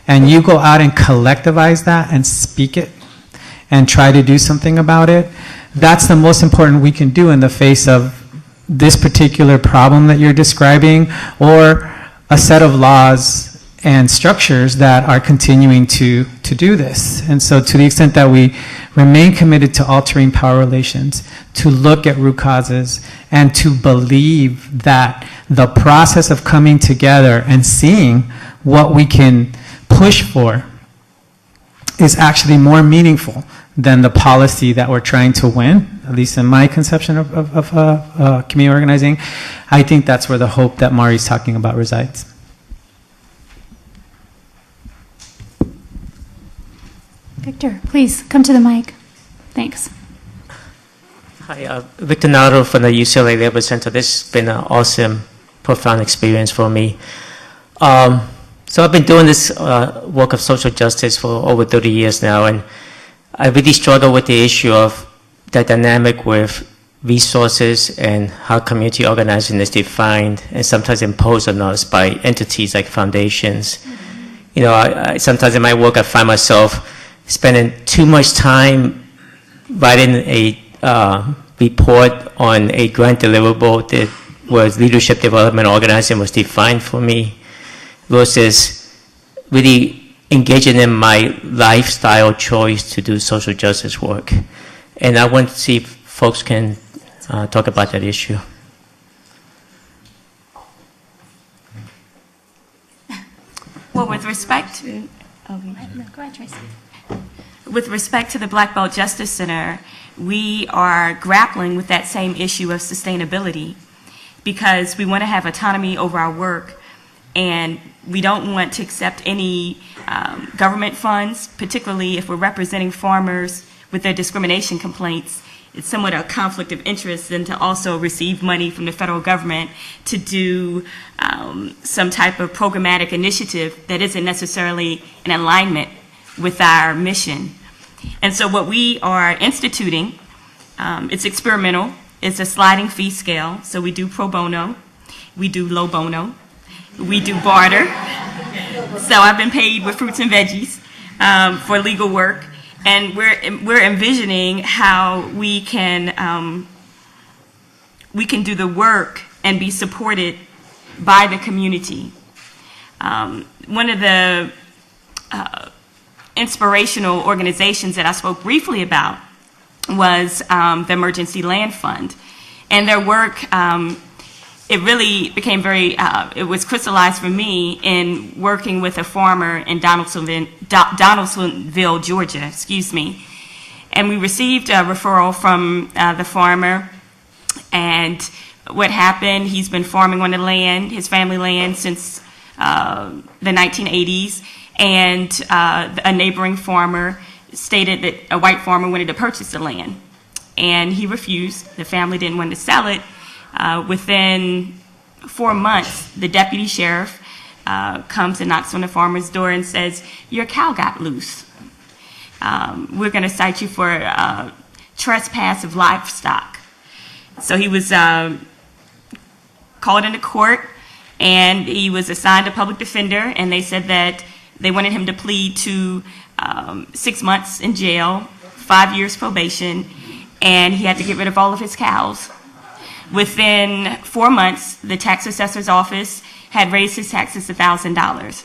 and you go out and collectivize that and speak it, and try to do something about it, that's the most important we can do in the face of this particular problem that you're describing, or a set of laws and structures that are continuing to do this. And so to the extent that we remain committed to altering power relations, to look at root causes, and to believe that the process of coming together and seeing what we can push for is actually more meaningful than the policy that we're trying to win, at least in my conception of community organizing. I think that's where the hope that Mari's talking about resides. Victor, please come to the mic. Thanks. Hi, Victor Nato from the UCLA Labor Center. This has been an awesome, profound experience for me. So I've been doing this work of social justice for over 30 years now, and I really struggle with the issue of the dynamic with resources and how community organizing is defined and sometimes imposed on us by entities like foundations. You know, I sometimes in my work I find myself spending too much time writing a report on a grant deliverable that was leadership development organizing was defined for me, versus really engaging in my lifestyle choice to do social justice work. And I want to see if folks can talk about that issue. Well, with respect to... No, go ahead, Tracy. With respect to the Black Belt Justice Center, we are grappling with that same issue of sustainability, because we want to have autonomy over our work, and we don't want to accept any government funds, particularly if we're representing farmers with their discrimination complaints. It's somewhat a conflict of interest than to also receive money from the federal government to do some type of programmatic initiative that isn't necessarily in alignment with our mission. And so what we are instituting, it's experimental, it's a sliding fee scale. So we do pro bono, we do low bono, we do barter. So I've been paid with fruits and veggies for legal work. And we're envisioning how we can do the work and be supported by the community. One of the inspirational organizations that I spoke briefly about was the Emergency Land Fund. And their work, it really became very, it was crystallized for me in working with a farmer in Donaldsonville, Georgia, And we received a referral from the farmer, and what happened, he's been farming on the land, his family land, since the 1980s, and a neighboring farmer stated that a white farmer wanted to purchase the land, and he refused. The family didn't want to sell it. Within 4 months, the deputy sheriff comes and knocks on the farmer's door and says, "Your cow got loose. We're going to cite you for trespass of livestock." So he was called into court, and he was assigned a public defender, and they said that they wanted him to plead to 6 months in jail, 5 years probation, and he had to get rid of all of his cows. Within 4 months, the tax assessor's office had raised his taxes $1,000.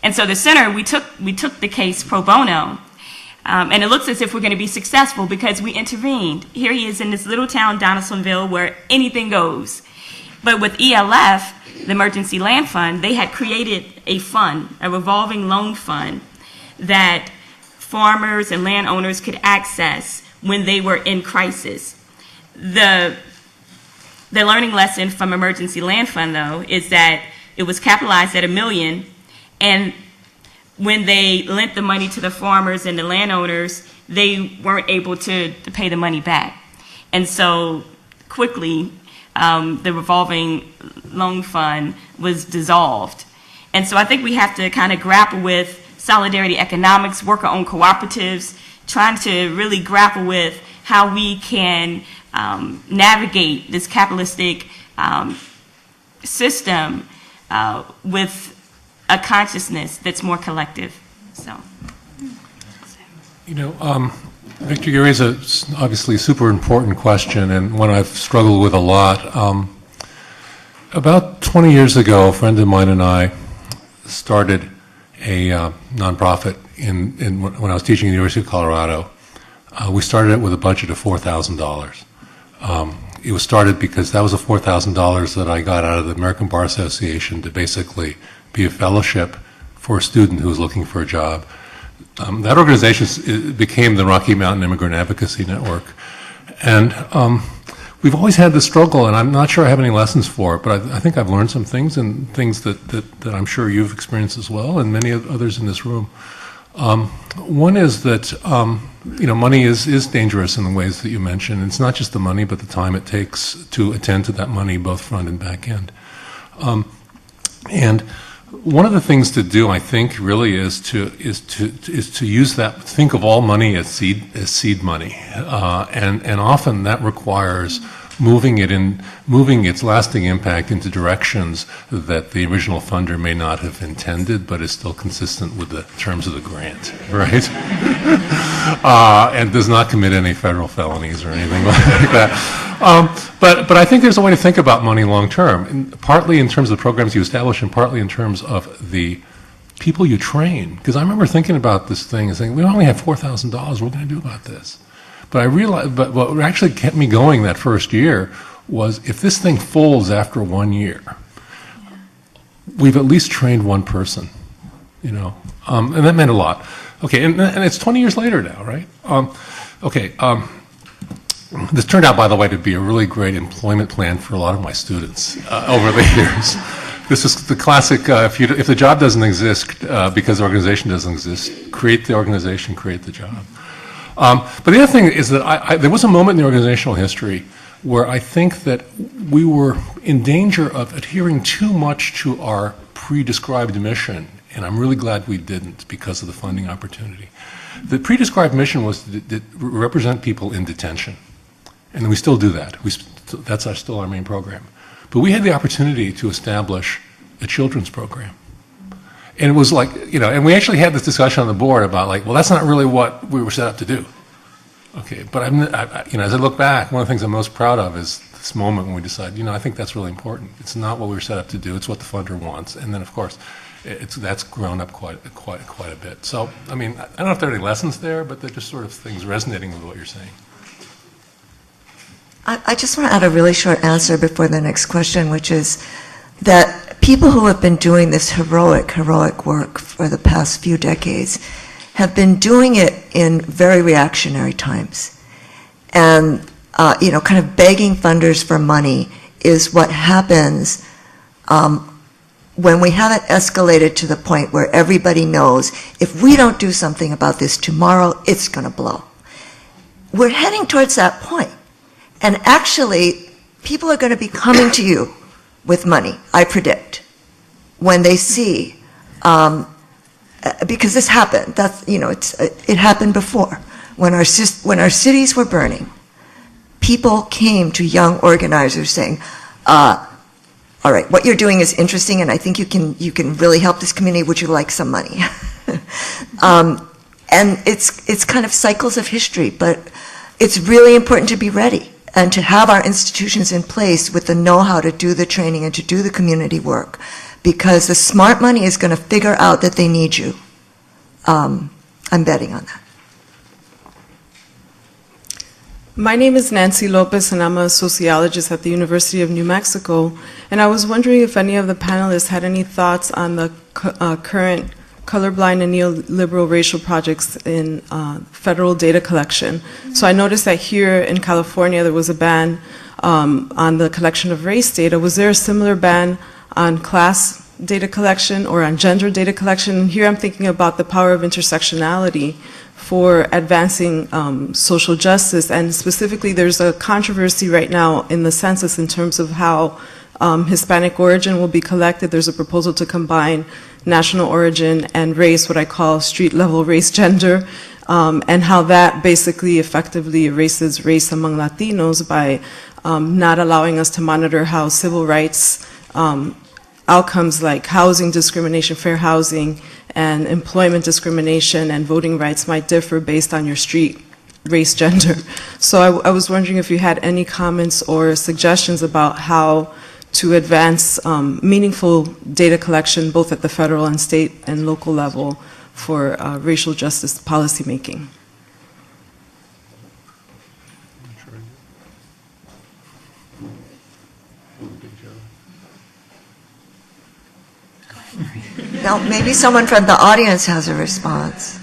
And so the center, we took the case pro bono, and it looks as if we're going to be successful because we intervened. Here he is in this little town, Donaldsonville, where anything goes. But with ELF, the Emergency Land Fund, they had created a fund, a revolving loan fund, that farmers and landowners could access when they were in crisis. The learning lesson from Emergency Land Fund, though, is that it was capitalized at $1 million, and when they lent the money to the farmers and the landowners, they weren't able to pay the money back. And so quickly, the revolving loan fund was dissolved. And so I think we have to kind of grapple with solidarity economics, worker-owned cooperatives, trying to really grapple with how we can navigate this capitalistic system with a consciousness that's more collective. So, You know, Victor, you raise a obviously super important question, and one I've struggled with a lot. About 20 years ago, a friend of mine and I started a nonprofit when I was teaching at the University of Colorado. We started it with a budget of $4,000. It was started because that was the $4,000 that I got out of the American Bar Association to basically be a fellowship for a student who was looking for a job. That organization became the Rocky Mountain Immigrant Advocacy Network. And we've always had this struggle, and I'm not sure I have any lessons for it, but I think I've learned some things, and things that I'm sure you've experienced as well, and many others in this room. One is that money is dangerous in the ways that you mentioned. It's not just the money, but the time it takes to attend to that money, both front and back end. And one of the things to do, I think, really is to use that. Think of all money as seed money, and often that requires moving its lasting impact into directions that the original funder may not have intended, but is still consistent with the terms of the grant, right? And does not commit any federal felonies or anything like that. But I think there's a way to think about money long term, partly in terms of the programs you establish, and partly in terms of the people you train. Because I remember thinking about this thing and saying, we only have $4,000. What are we going to do about this? But I realized, but what actually kept me going that first year was, if this thing folds after 1 year, we've at least trained one person, and that meant a lot. Okay, and it's 20 years later now, right? This turned out, by the way, to be a really great employment plan for a lot of my students over the years. This is the classic, if the job doesn't exist because the organization doesn't exist, create the organization, create the job. But the other thing is that there was a moment in the organizational history where I think that we were in danger of adhering too much to our pre-described mission, and I'm really glad we didn't because of the funding opportunity. The pre-described mission was to represent people in detention, and we still do that. That's still our main program. But we had the opportunity to establish a children's program. And it was like, and we actually had this discussion on the board about well, that's not really what we were set up to do. Okay, but as I look back, one of the things I'm most proud of is this moment when we decide, I think that's really important. It's not what we were set up to do, it's what the funder wants. And then, of course, that's grown up quite a bit. So, I don't know if there are any lessons there, but they're just sort of things resonating with what you're saying. I just want to add a really short answer before the next question, which is that people who have been doing this heroic work for the past few decades have been doing it in very reactionary times. And, kind of begging funders for money is what happens when we have it escalated to the point where everybody knows, if we don't do something about this tomorrow, it's going to blow. We're heading towards that point. And actually, people are going to be coming to you with money, I predict, when they see, because this happened. It happened before. When our cities were burning, people came to young organizers saying, all right, what you're doing is interesting, and I think you can really help this community. Would you like some money? And it's kind of cycles of history, but it's really important to be ready and to have our institutions in place with the know-how to do the training and to do the community work, because the smart money is going to figure out that they need you. I'm betting on that. My name is Nancy Lopez, and I'm a sociologist at the University of New Mexico. And I was wondering if any of the panelists had any thoughts on the current colorblind and neoliberal racial projects in federal data collection. So I noticed that here in California there was a ban on the collection of race data. Was there a similar ban on class data collection or on gender data collection? And here I'm thinking about the power of intersectionality for advancing social justice, and specifically there's a controversy right now in the census in terms of how Hispanic origin will be collected. There's a proposal to combine national origin and race, what I call street level race gender, and how that basically effectively erases race among Latinos by not allowing us to monitor how civil rights outcomes like housing discrimination, fair housing, and employment discrimination and voting rights might differ based on your street race gender. So I was wondering if you had any comments or suggestions about how to advance meaningful data collection both at the federal and state and local level for racial justice policymaking. Now, maybe someone from the audience has a response.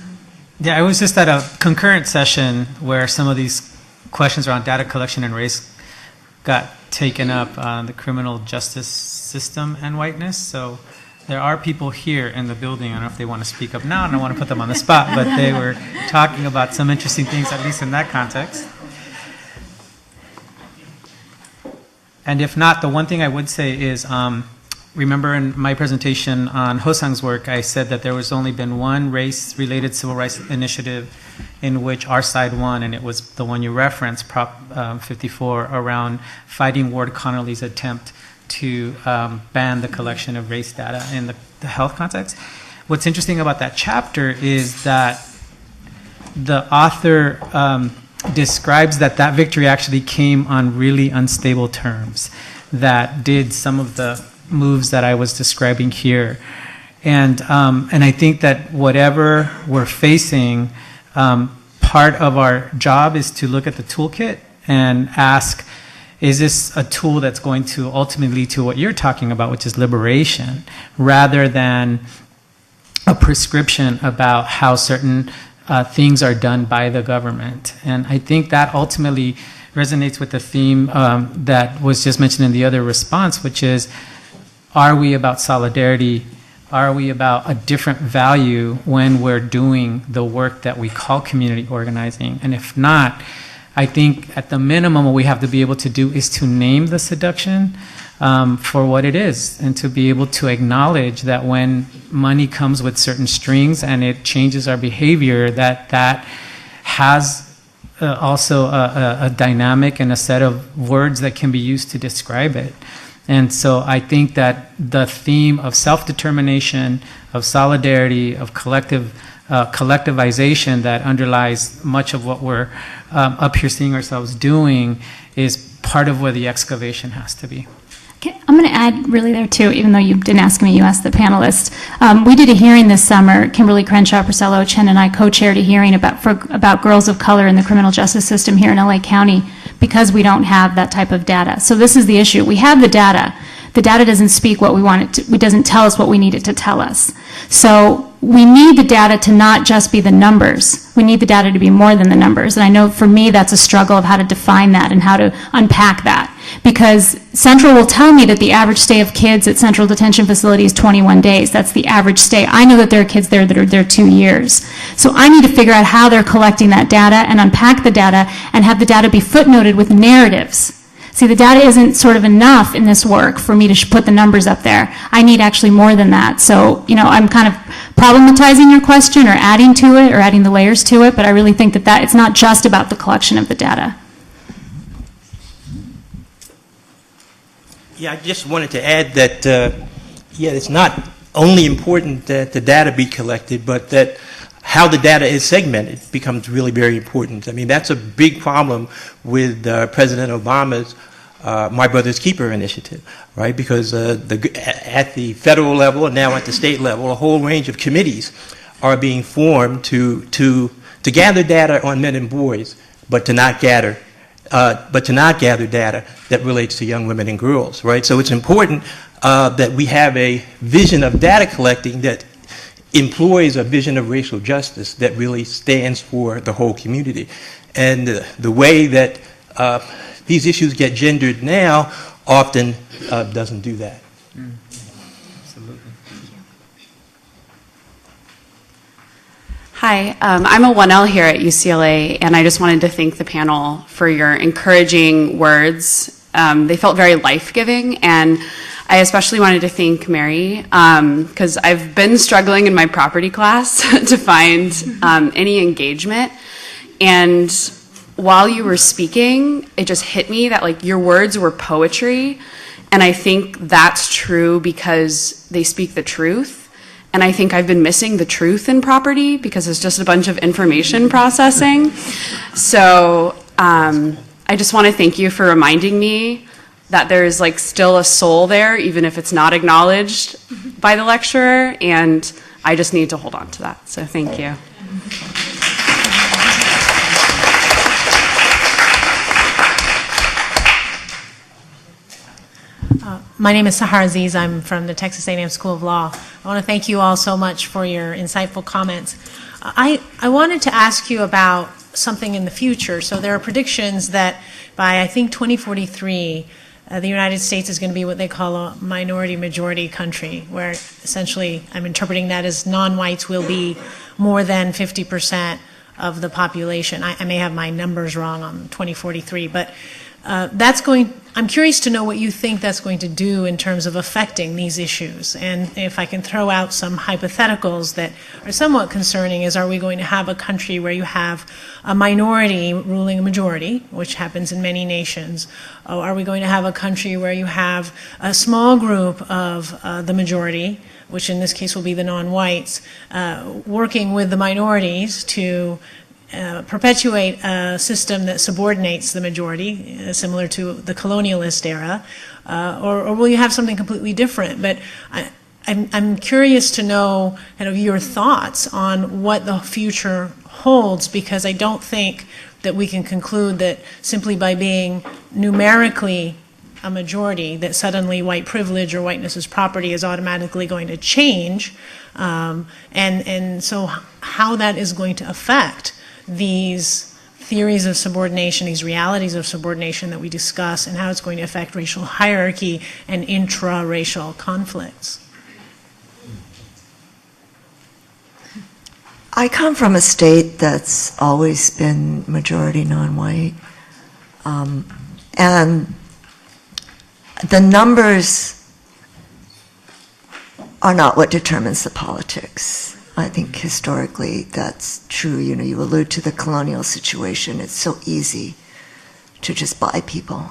Yeah, I was just at a concurrent session where some of these questions around data collection and race got taken up on the criminal justice system and whiteness. So there are people here in the building. I don't know if they want to speak up now. I don't want to put them on the spot, but they were talking about some interesting things, at least in that context. And if not, the one thing I would say is, remember in my presentation on Hosang's work, I said that there was only been one race-related civil rights initiative in which our side won, and it was the one you referenced, Prop 54, around fighting Ward Connerly's attempt to ban the collection of race data in the health context. What's interesting about that chapter is that the author describes that victory actually came on really unstable terms that did some of the moves that I was describing here. And I think that whatever we're facing, part of our job is to look at the toolkit and ask, is this a tool that's going to ultimately lead to what you're talking about, which is liberation, rather than a prescription about how certain things are done by the government. And I think that ultimately resonates with the theme that was just mentioned in the other response, which is, are we about solidarity? Are we about a different value when we're doing the work that we call community organizing? And if not, I think at the minimum what we have to be able to do is to name the seduction for what it is, and to be able to acknowledge that when money comes with certain strings and it changes our behavior, that has also a dynamic and a set of words that can be used to describe it. And so I think that the theme of self-determination, of solidarity, of collectivization that underlies much of what we're up here seeing ourselves doing is part of where the excavation has to be. Okay, I'm going to add really there too, even though you didn't ask me, you asked the panelists. We did a hearing this summer. Kimberly Crenshaw, Priscilla Chen, and I co-chaired a hearing about girls of color in the criminal justice system here in LA County, because we don't have that type of data. So this is the issue. We have the data. The data doesn't speak what we want it to, it doesn't tell us what we need it to tell us. So we need the data to not just be the numbers. We need the data to be more than the numbers. And I know for me that's a struggle of how to define that and how to unpack that. Because Central will tell me that the average stay of kids at Central Detention Facility is 21 days. That's the average stay. I know that there are kids there that are there 2 years. So I need to figure out how they're collecting that data and unpack the data and have the data be footnoted with narratives. See, the data isn't sort of enough in this work for me to put the numbers up there. I need actually more than that. So, you know, I'm kind of problematizing your question or adding to it or adding the layers to it, but I really think that it's not just about the collection of the data. Yeah, I just wanted to add that, it's not only important that the data be collected, but that how the data is segmented becomes really very important. I mean, that's a big problem with President Obama's My Brother's Keeper initiative, right? Because at the federal level and now at the state level, a whole range of committees are being formed to gather data on men and boys, but to not gather but to not gather data that relates to young women and girls, right? So it's important that we have a vision of data collecting that employs a vision of racial justice that really stands for the whole community. And the way that these issues get gendered now often doesn't do that. Absolutely. Hi, I'm a 1L here at UCLA, and I just wanted to thank the panel for your encouraging words. They felt very life-giving, and I especially wanted to thank Mary, because I've been struggling in my property class to find any engagement, and while you were speaking, it just hit me that like your words were poetry, and I think that's true because they speak the truth. And I think I've been missing the truth in property because it's just a bunch of information processing. So I just want to thank you for reminding me that there's like still a soul there, even if it's not acknowledged by the lecturer, and I just need to hold on to that. So thank you. My name is Sahar Aziz. I'm from the Texas A&M School of Law. I want to thank you all so much for your insightful comments. I wanted to ask you about something in the future. So there are predictions that by, I think, 2043, the United States is going to be what they call a minority-majority country, where essentially I'm interpreting that as non-whites will be more than 50% of the population. I may have my numbers wrong on 2043, but I'm curious to know what you think that's going to do in terms of affecting these issues. And if I can throw out some hypotheticals that are somewhat concerning, is are we going to have a country where you have a minority ruling a majority, which happens in many nations? Or are we going to have a country where you have a small group of the majority, which in this case will be the non-whites, working with the minorities to perpetuate a system that subordinates the majority, similar to the colonialist era, or will you have something completely different? But I'm curious to know kind of your thoughts on what the future holds, because I don't think that we can conclude that simply by being numerically a majority that suddenly white privilege or whiteness as property is automatically going to change, and so how that is going to affect these theories of subordination, these realities of subordination that we discuss, and how it's going to affect racial hierarchy and intra-racial conflicts. I come from a state that's always been majority non-white, and the numbers are not what determines the politics. I think historically that's true. You know, you allude to the colonial situation. It's so easy to just buy people.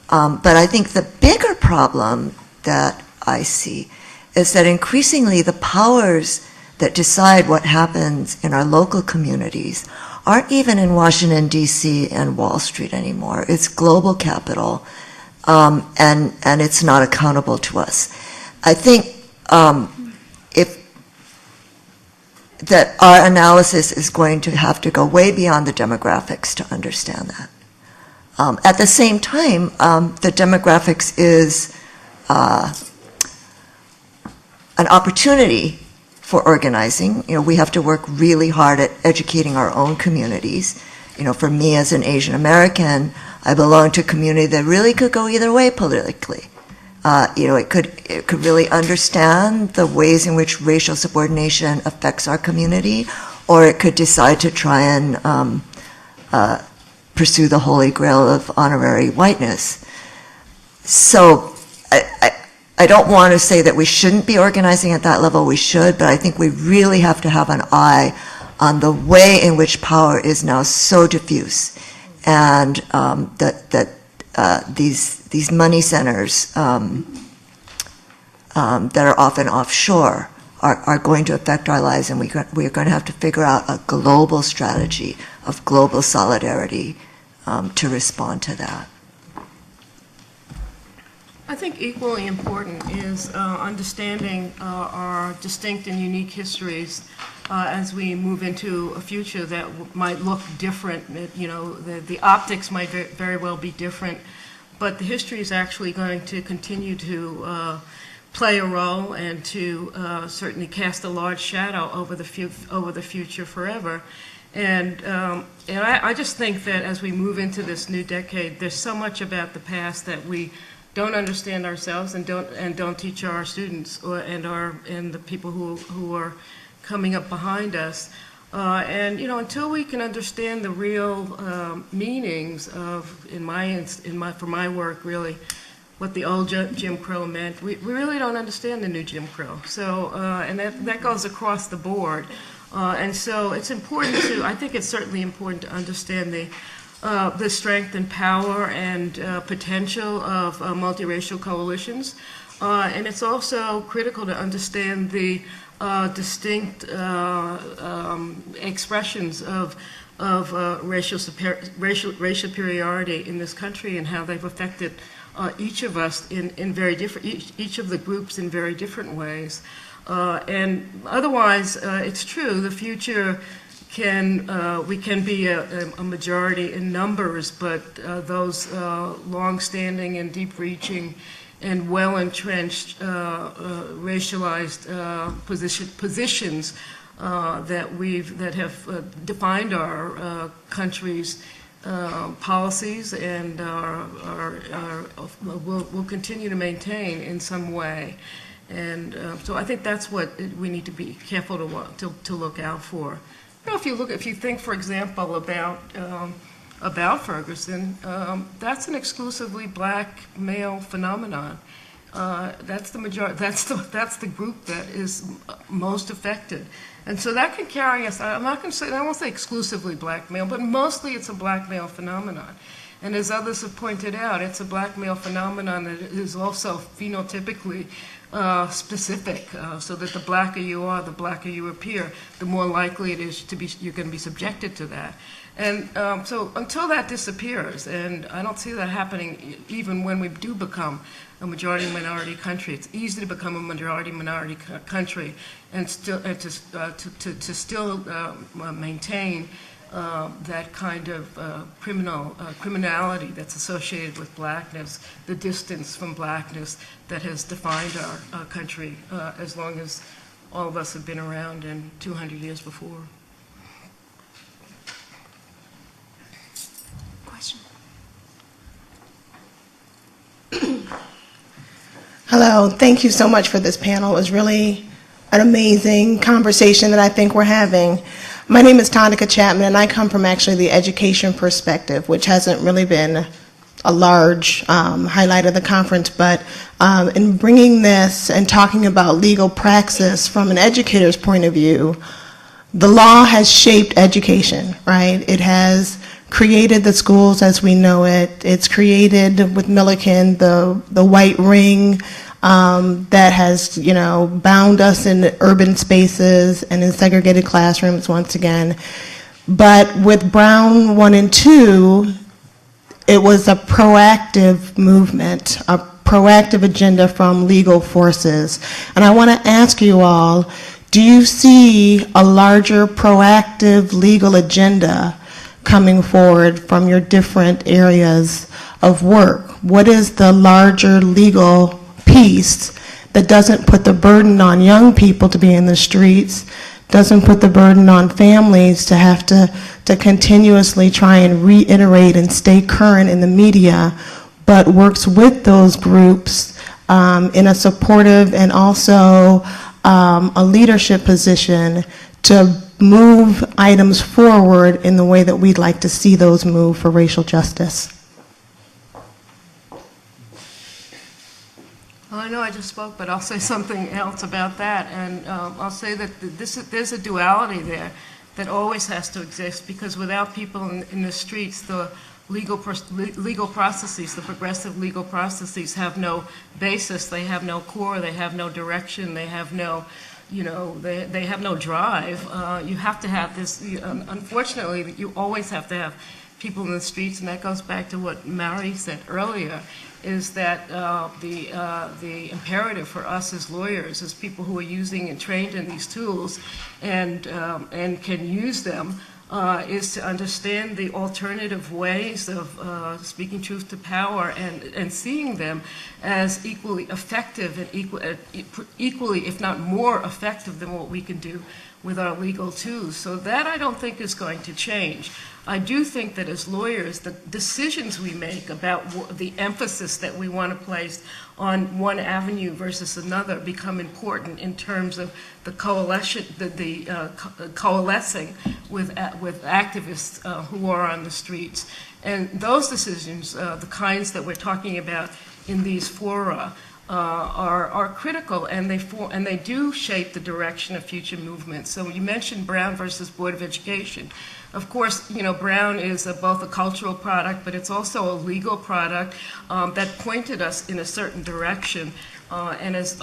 But I think the bigger problem that I see is that increasingly the powers that decide what happens in our local communities aren't even in Washington, D.C. and Wall Street anymore. It's global capital, and it's not accountable to us. I think that our analysis is going to have to go way beyond the demographics to understand that. At the same time, the demographics is an opportunity for organizing. You know, we have to work really hard at educating our own communities. You know, for me as an Asian American, I belong to a community that really could go either way politically. You know, it could really understand the ways in which racial subordination affects our community, or it could decide to try and pursue the holy grail of honorary whiteness. So I don't want to say that we shouldn't be organizing at that level. We should, but I think we really have to have an eye on the way in which power is now so diffuse, and that these money centers that are often offshore are going to affect our lives, and we're going to have to figure out a global strategy of global solidarity to respond to that. I think equally important is understanding our distinct and unique histories as we move into a future that might look different. The optics might very well be different, but the history is actually going to continue to play a role and to certainly cast a large shadow over the future forever. And I just think that as we move into this new decade, there's so much about the past that we don't understand ourselves and don't teach our students and the people who are coming up behind us. Until we can understand the real meanings of, for my work, really, what the old Jim Crow meant, we really don't understand the new Jim Crow. So, and that goes across the board. And so it's important I think it's certainly important to understand the strength and power and potential of multiracial coalitions. And it's also critical to understand the distinct expressions of racial superiority in this country and how they've affected each of us in very different, each of the groups in very different ways. And otherwise, it's true, the future we can be a majority in numbers, but those long-standing and deep-reaching and well-entrenched racialized positions that have defined our country's policies and will continue to maintain in some way. And so I think that's what we need to be careful to look out for. If you think, for example, about Ferguson, that's an exclusively black male phenomenon. That's the majority. That's the group that is most affected, and so that can carry us. I'm not going to say, I won't say exclusively black male, but mostly it's a black male phenomenon. And as others have pointed out, it's a black male phenomenon that is also phenotypically specific, so that the blacker you are, the blacker you appear, the more likely it is you're going to be subjected to that. And so until that disappears, and I don't see that happening even when we do become a majority-minority country. It's easy to become a majority-minority country and still to still maintain that kind of criminality that's associated with blackness, the distance from blackness that has defined our country as long as all of us have been around and 200 years before. Question? Hello, thank you so much for this panel. It was really an amazing conversation that I think we're having. My name is Tonica Chapman, and I come from actually the education perspective, which hasn't really been a large highlight of the conference, but in bringing this and talking about legal praxis from an educator's point of view, the law has shaped education, right? It has created the schools as we know it. It's created with Milliken the white ring that has, bound us in urban spaces and in segregated classrooms once again. But with Brown 1 and 2, it was a proactive movement, a proactive agenda from legal forces. And I want to ask you all, do you see a larger proactive legal agenda coming forward from your different areas of work? What is the larger legal piece that doesn't put the burden on young people to be in the streets, doesn't put the burden on families to have to continuously try and reiterate and stay current in the media, but works with those groups in a supportive and also a leadership position to move items forward in the way that we'd like to see those move for racial justice? Well, I know I just spoke, but I'll say something else about that. And I'll say that there's a duality there that always has to exist, because without people in the streets, the legal processes, the progressive legal processes have no basis, they have no core, they have no direction, they have no, they have no drive. You have to have this, unfortunately, you always have to have people in the streets, and that goes back to what Mary said earlier. is that the imperative for us as lawyers, as people who are using and trained in these tools and can use them, is to understand the alternative ways of speaking truth to power and seeing them as equally effective and equally, if not more effective than what we can do with our legal tools. So that I don't think is going to change. I do think that as lawyers, the decisions we make about the emphasis that we want to place on one avenue versus another become important in terms of the coalescing with activists who are on the streets. And those decisions, the kinds that we're talking about in these fora, are critical, and they do shape the direction of future movements. So you mentioned Brown versus Board of Education. Of course, Brown is both a cultural product, but it's also a legal product that pointed us in a certain direction. And as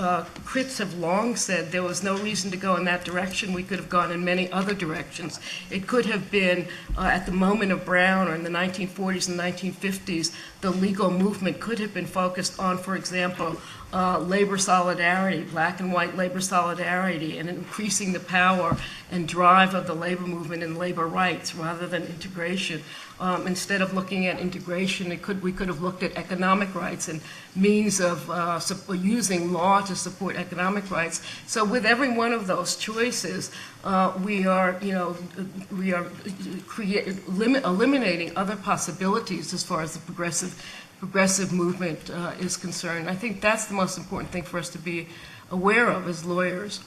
critics have long said, there was no reason to go in that direction. We could have gone in many other directions. It could have been, at the moment of Brown or in the 1940s and 1950s, the legal movement could have been focused on, for example, labor solidarity, black and white labor solidarity, and increasing the power and drive of the labor movement and labor rights rather than integration. Instead of looking at integration, we could have looked at economic rights and means of using law to support economic rights. So with every one of those choices, we are eliminating other possibilities as far as the progressive movement is concerned. I think that's the most important thing for us to be aware of as lawyers.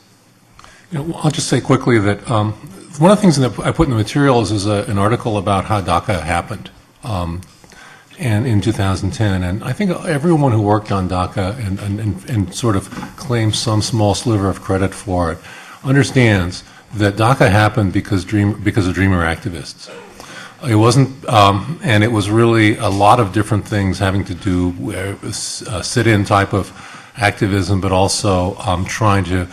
I'll just say quickly that one of the things that I put in the materials is an article about how DACA happened and in 2010. And I think everyone who worked on DACA and sort of claims some small sliver of credit for it understands that DACA happened because of Dreamer activists. It wasn't, and it was really a lot of different things having to do with sit-in type of activism, but also trying to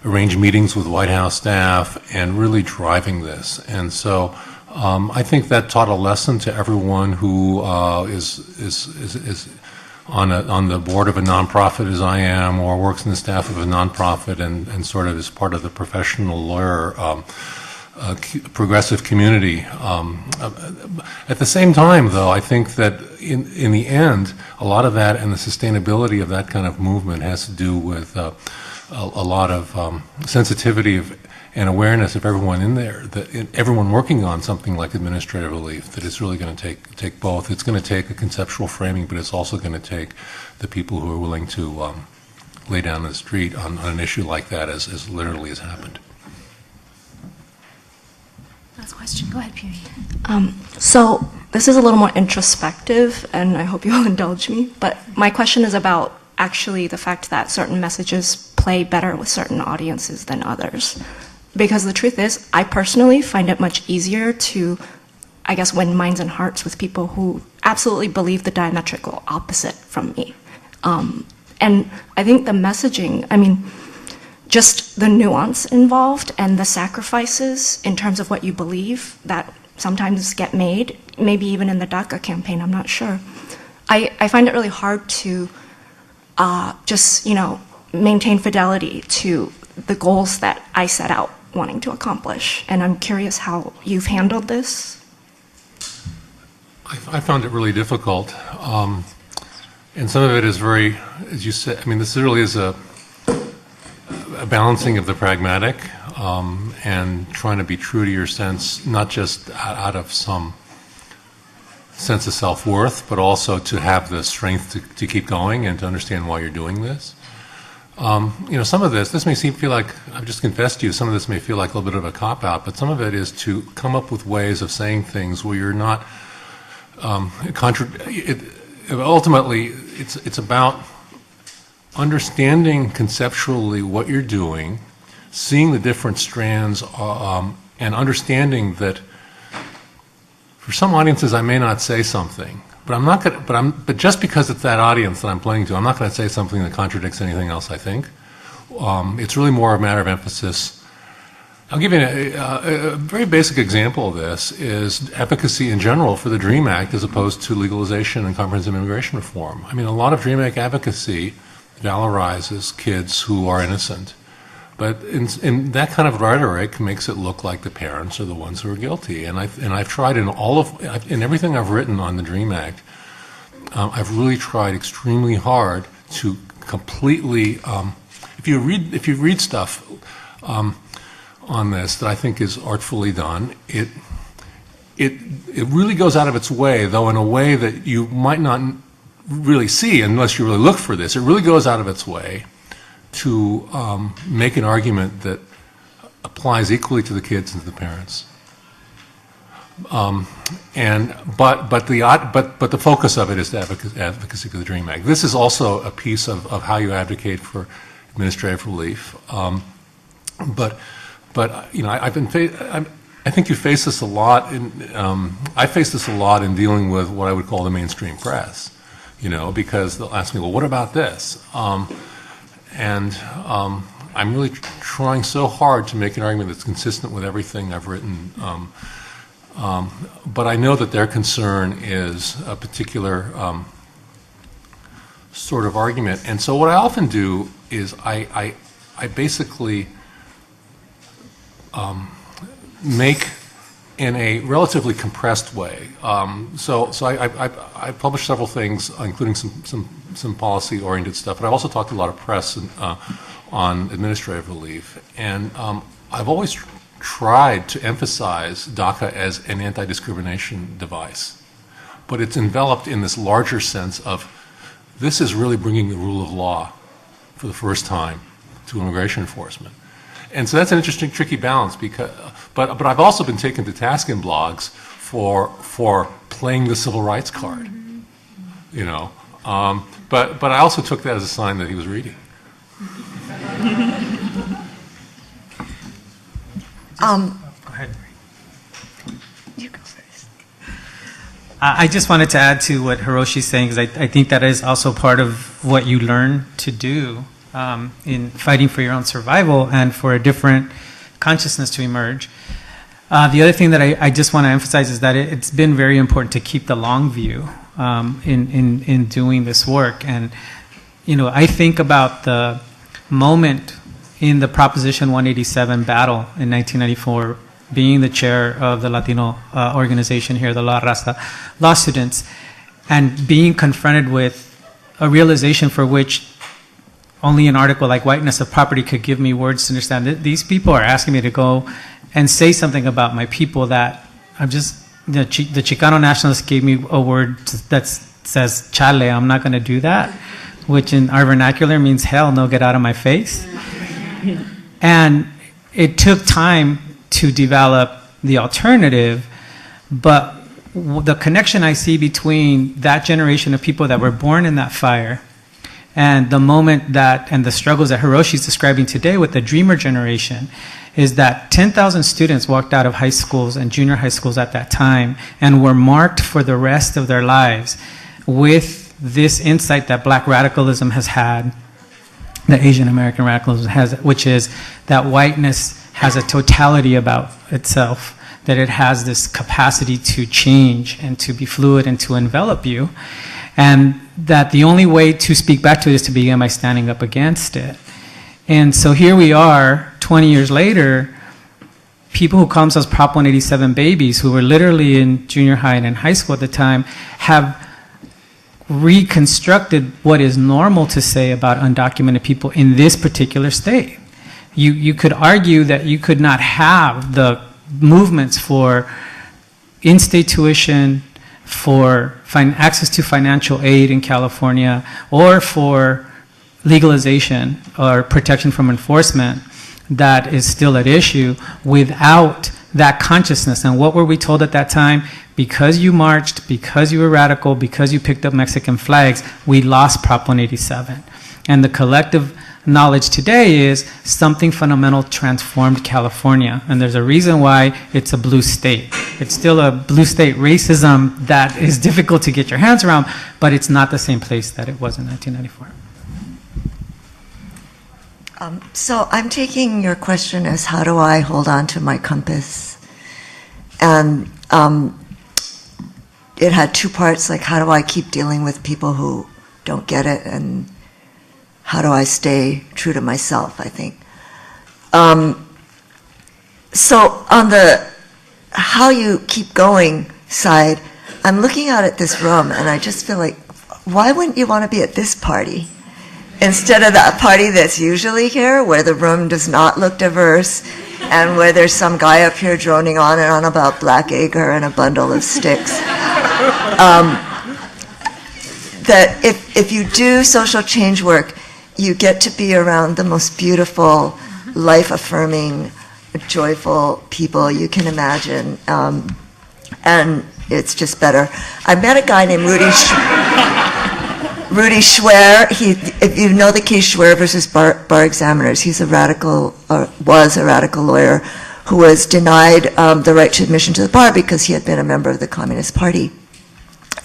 arrange meetings with White House staff and really driving this. And so I think that taught a lesson to everyone who is on the board of a nonprofit as I am, or works in the staff of a nonprofit and sort of is part of the professional lawyer progressive community. At the same time, though, I think that in the end, a lot of that and the sustainability of that kind of movement has to do with a lot of sensitivity and awareness of everyone in there, everyone working on something like administrative relief, that it's really going to take both. It's going to take a conceptual framing, but it's also going to take the people who are willing to lay down the street on an issue like that as literally has happened. Last question. Go ahead, Puri. So this is a little more introspective, and I hope you'll indulge me, but my question is about actually the fact that certain messages play better with certain audiences than others. Because the truth is, I personally find it much easier to, I guess, win minds and hearts with people who absolutely believe the diametrical opposite from me. And I think the messaging, just the nuance involved and the sacrifices in terms of what you believe that sometimes get made, maybe even in the DACA campaign, I'm not sure. I find it really hard to just, maintain fidelity to the goals that I set out wanting to accomplish. And I'm curious how you've handled this. I found it really difficult. And some of it is very, as you said, this really is a balancing of the pragmatic and trying to be true to your sense, not just out of some sense of self-worth, but also to have the strength to keep going and to understand why you're doing this. Some of this may feel like, I've just confessed to you, some of this may feel like a little bit of a cop-out, but some of it is to come up with ways of saying things where you're not, ultimately, it's about understanding conceptually what you're doing, seeing the different strands, and understanding that for some audiences I may not say something, but I'm not going but just because it's that audience that I'm playing to, I'm not going to say something that contradicts anything else I think. It's really more a matter of emphasis. I'll give you a very basic example of this is advocacy in general for the DREAM Act as opposed to legalization and comprehensive immigration reform. I mean, a lot of DREAM Act advocacy valorizes kids who are innocent. But in that kind of rhetoric makes it look like the parents are the ones who are guilty. And I've tried in everything I've written on the DREAM Act, I've really tried extremely hard to completely, if you read stuff on this that I think is artfully done, it really goes out of its way, though in a way that you might not really see unless you really look for this. It really goes out of its way to make an argument that applies equally to the kids and to the parents. But the focus of it is the advocacy for the DREAM Act. This is also a piece of how you advocate for administrative relief. But you know, I think you face this a lot. I face this a lot in dealing with what I would call the mainstream press. You know, because they'll ask me, well, what about this? I'm really trying so hard to make an argument that's consistent with everything I've written. But I know that their concern is a particular sort of argument. And so what I often do is I basically make in a relatively compressed way. So I published several things, including some policy-oriented stuff, but I've also talked to a lot of press on administrative relief. And I've always tried to emphasize DACA as an anti-discrimination device. But it's enveloped in this larger sense of this is really bringing the rule of law for the first time to immigration enforcement. And so that's an interesting, tricky balance. But I've also been taken to task in blogs for playing the civil rights card, you know. But I also took that as a sign that he was reading. Go ahead. You go first. I just wanted to add to what Hiroshi's saying, because I think that is also part of what you learn to do in fighting for your own survival and for a different consciousness to emerge. The other thing that I just want to emphasize is that it's been very important to keep the long view in doing this work. And, you know, I think about the moment in the Proposition 187 battle in 1994, being the chair of the Latino organization here, the La Raza law students, and being confronted with a realization for which only an article like Whiteness of Property could give me words to understand. These people are asking me to go and say something about my people that I'm just, the Chicano nationalists gave me a word that says, chale, I'm not going to do that, which in our vernacular means hell, no, get out of my face. And it took time to develop the alternative, but the connection I see between that generation of people that were born in that fire and the moment that, and the struggles that Hiroshi's describing today with the dreamer generation, is that 10,000 students walked out of high schools and junior high schools at that time and were marked for the rest of their lives with this insight that black radicalism has had, that Asian American radicalism has, which is that whiteness has a totality about itself, that it has this capacity to change and to be fluid and to envelop you, and that the only way to speak back to it is to begin by standing up against it. And so here we are, 20 years later, people who call themselves Prop 187 babies, who were literally in junior high and in high school at the time, have reconstructed what is normal to say about undocumented people in this particular state. You could argue that you could not have the movements for in-state tuition, for access to financial aid in California, or for legalization or protection from enforcement that is still at issue without that consciousness. And what were we told at that time? Because you marched, because you were radical, because you picked up Mexican flags, we lost Prop 187. And the collective knowledge today is something fundamental transformed California. And there's a reason why it's a blue state. It's still a blue state racism that is difficult to get your hands around, but it's not the same place that it was in 1994. So I'm taking your question as how do I hold on to my compass? And it had two parts, like how do I keep dealing with people who don't get it, and how do I stay true to myself, I think. So on the how you keep going side, I'm looking out at this room and I just feel like, why wouldn't you want to be at this party instead of the party that's usually here, where the room does not look diverse and where there's some guy up here droning on and on about blackacre and a bundle of sticks. That if you do social change work, you get to be around the most beautiful, life-affirming, joyful people you can imagine, and it's just better. I met a guy named Rudy Schwer. If you know the case Schwer versus Bar Examiners, he's a radical, or was a radical lawyer who was denied the right to admission to the bar because he had been a member of the Communist Party.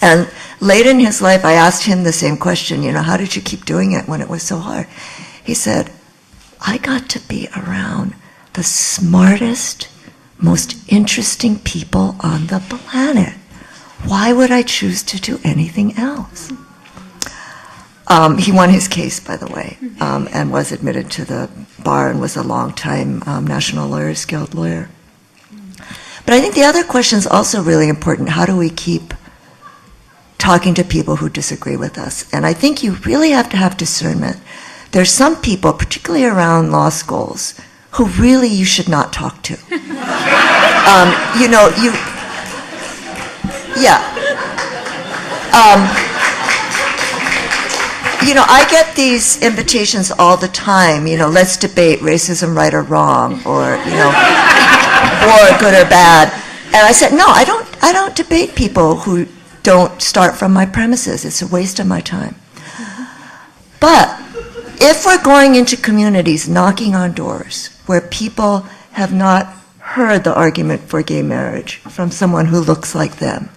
And late in his life, I asked him the same question, how did you keep doing it when it was so hard? He said, I got to be around the smartest, most interesting people on the planet. Why would I choose to do anything else? He won his case, by the way, and was admitted to the bar and was a long-time National Lawyers Guild lawyer. But I think the other question is also really important. How do we keep talking to people who disagree with us? And I think you really have to have discernment. There's some people, particularly around law schools, who really you should not talk to. I get these invitations all the time, let's debate racism, right or wrong, or, war, good or bad. And I said, no, I don't debate people who don't start from my premises. It's a waste of my time. But if we're going into communities, knocking on doors, where people have not heard the argument for gay marriage from someone who looks like them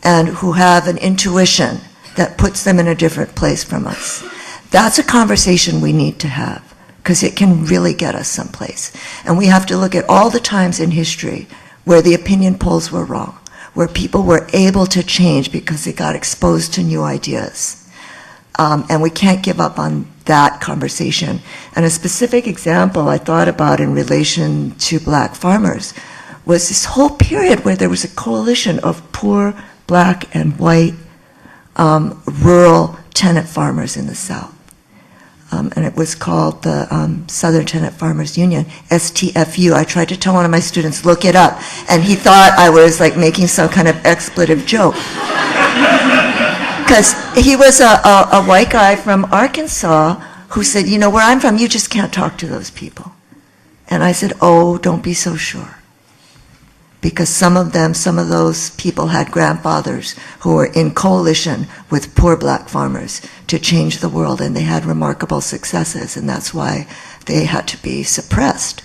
and who have an intuition that puts them in a different place from us, that's a conversation we need to have, because it can really get us someplace. And we have to look at all the times in history where the opinion polls were wrong, where people were able to change because they got exposed to new ideas. And we can't give up on that conversation. And a specific example I thought about in relation to black farmers was this whole period where there was a coalition of poor black and white rural tenant farmers in the South. And it was called the Southern Tenant Farmers Union, STFU. I tried to tell one of my students, look it up, and he thought I was like making some kind of expletive joke. Because he was a white guy from Arkansas who said, where I'm from, you just can't talk to those people. And I said, oh, don't be so sure. Because some of those people had grandfathers who were in coalition with poor black farmers to change the world, and they had remarkable successes, and that's why they had to be suppressed.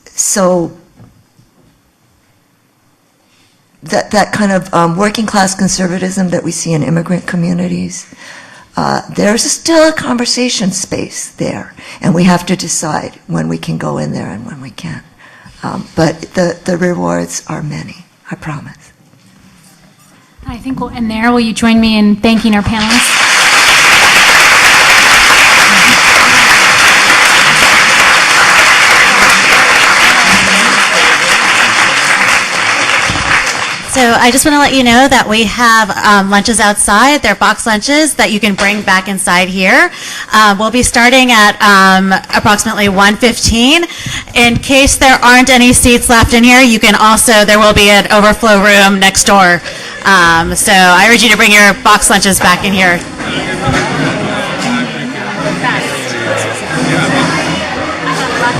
So that kind of working class conservatism that we see in immigrant communities, there's still a conversation space there, and we have to decide when we can go in there and when we can't. But the rewards are many, I promise. I think we'll end there. Will you join me in thanking our panelists? So I just want to let you know that we have lunches outside. They're box lunches that you can bring back inside here. We'll be starting at approximately 1:15. In case there aren't any seats left in here, there will be an overflow room next door. So I urge you to bring your box lunches back in here.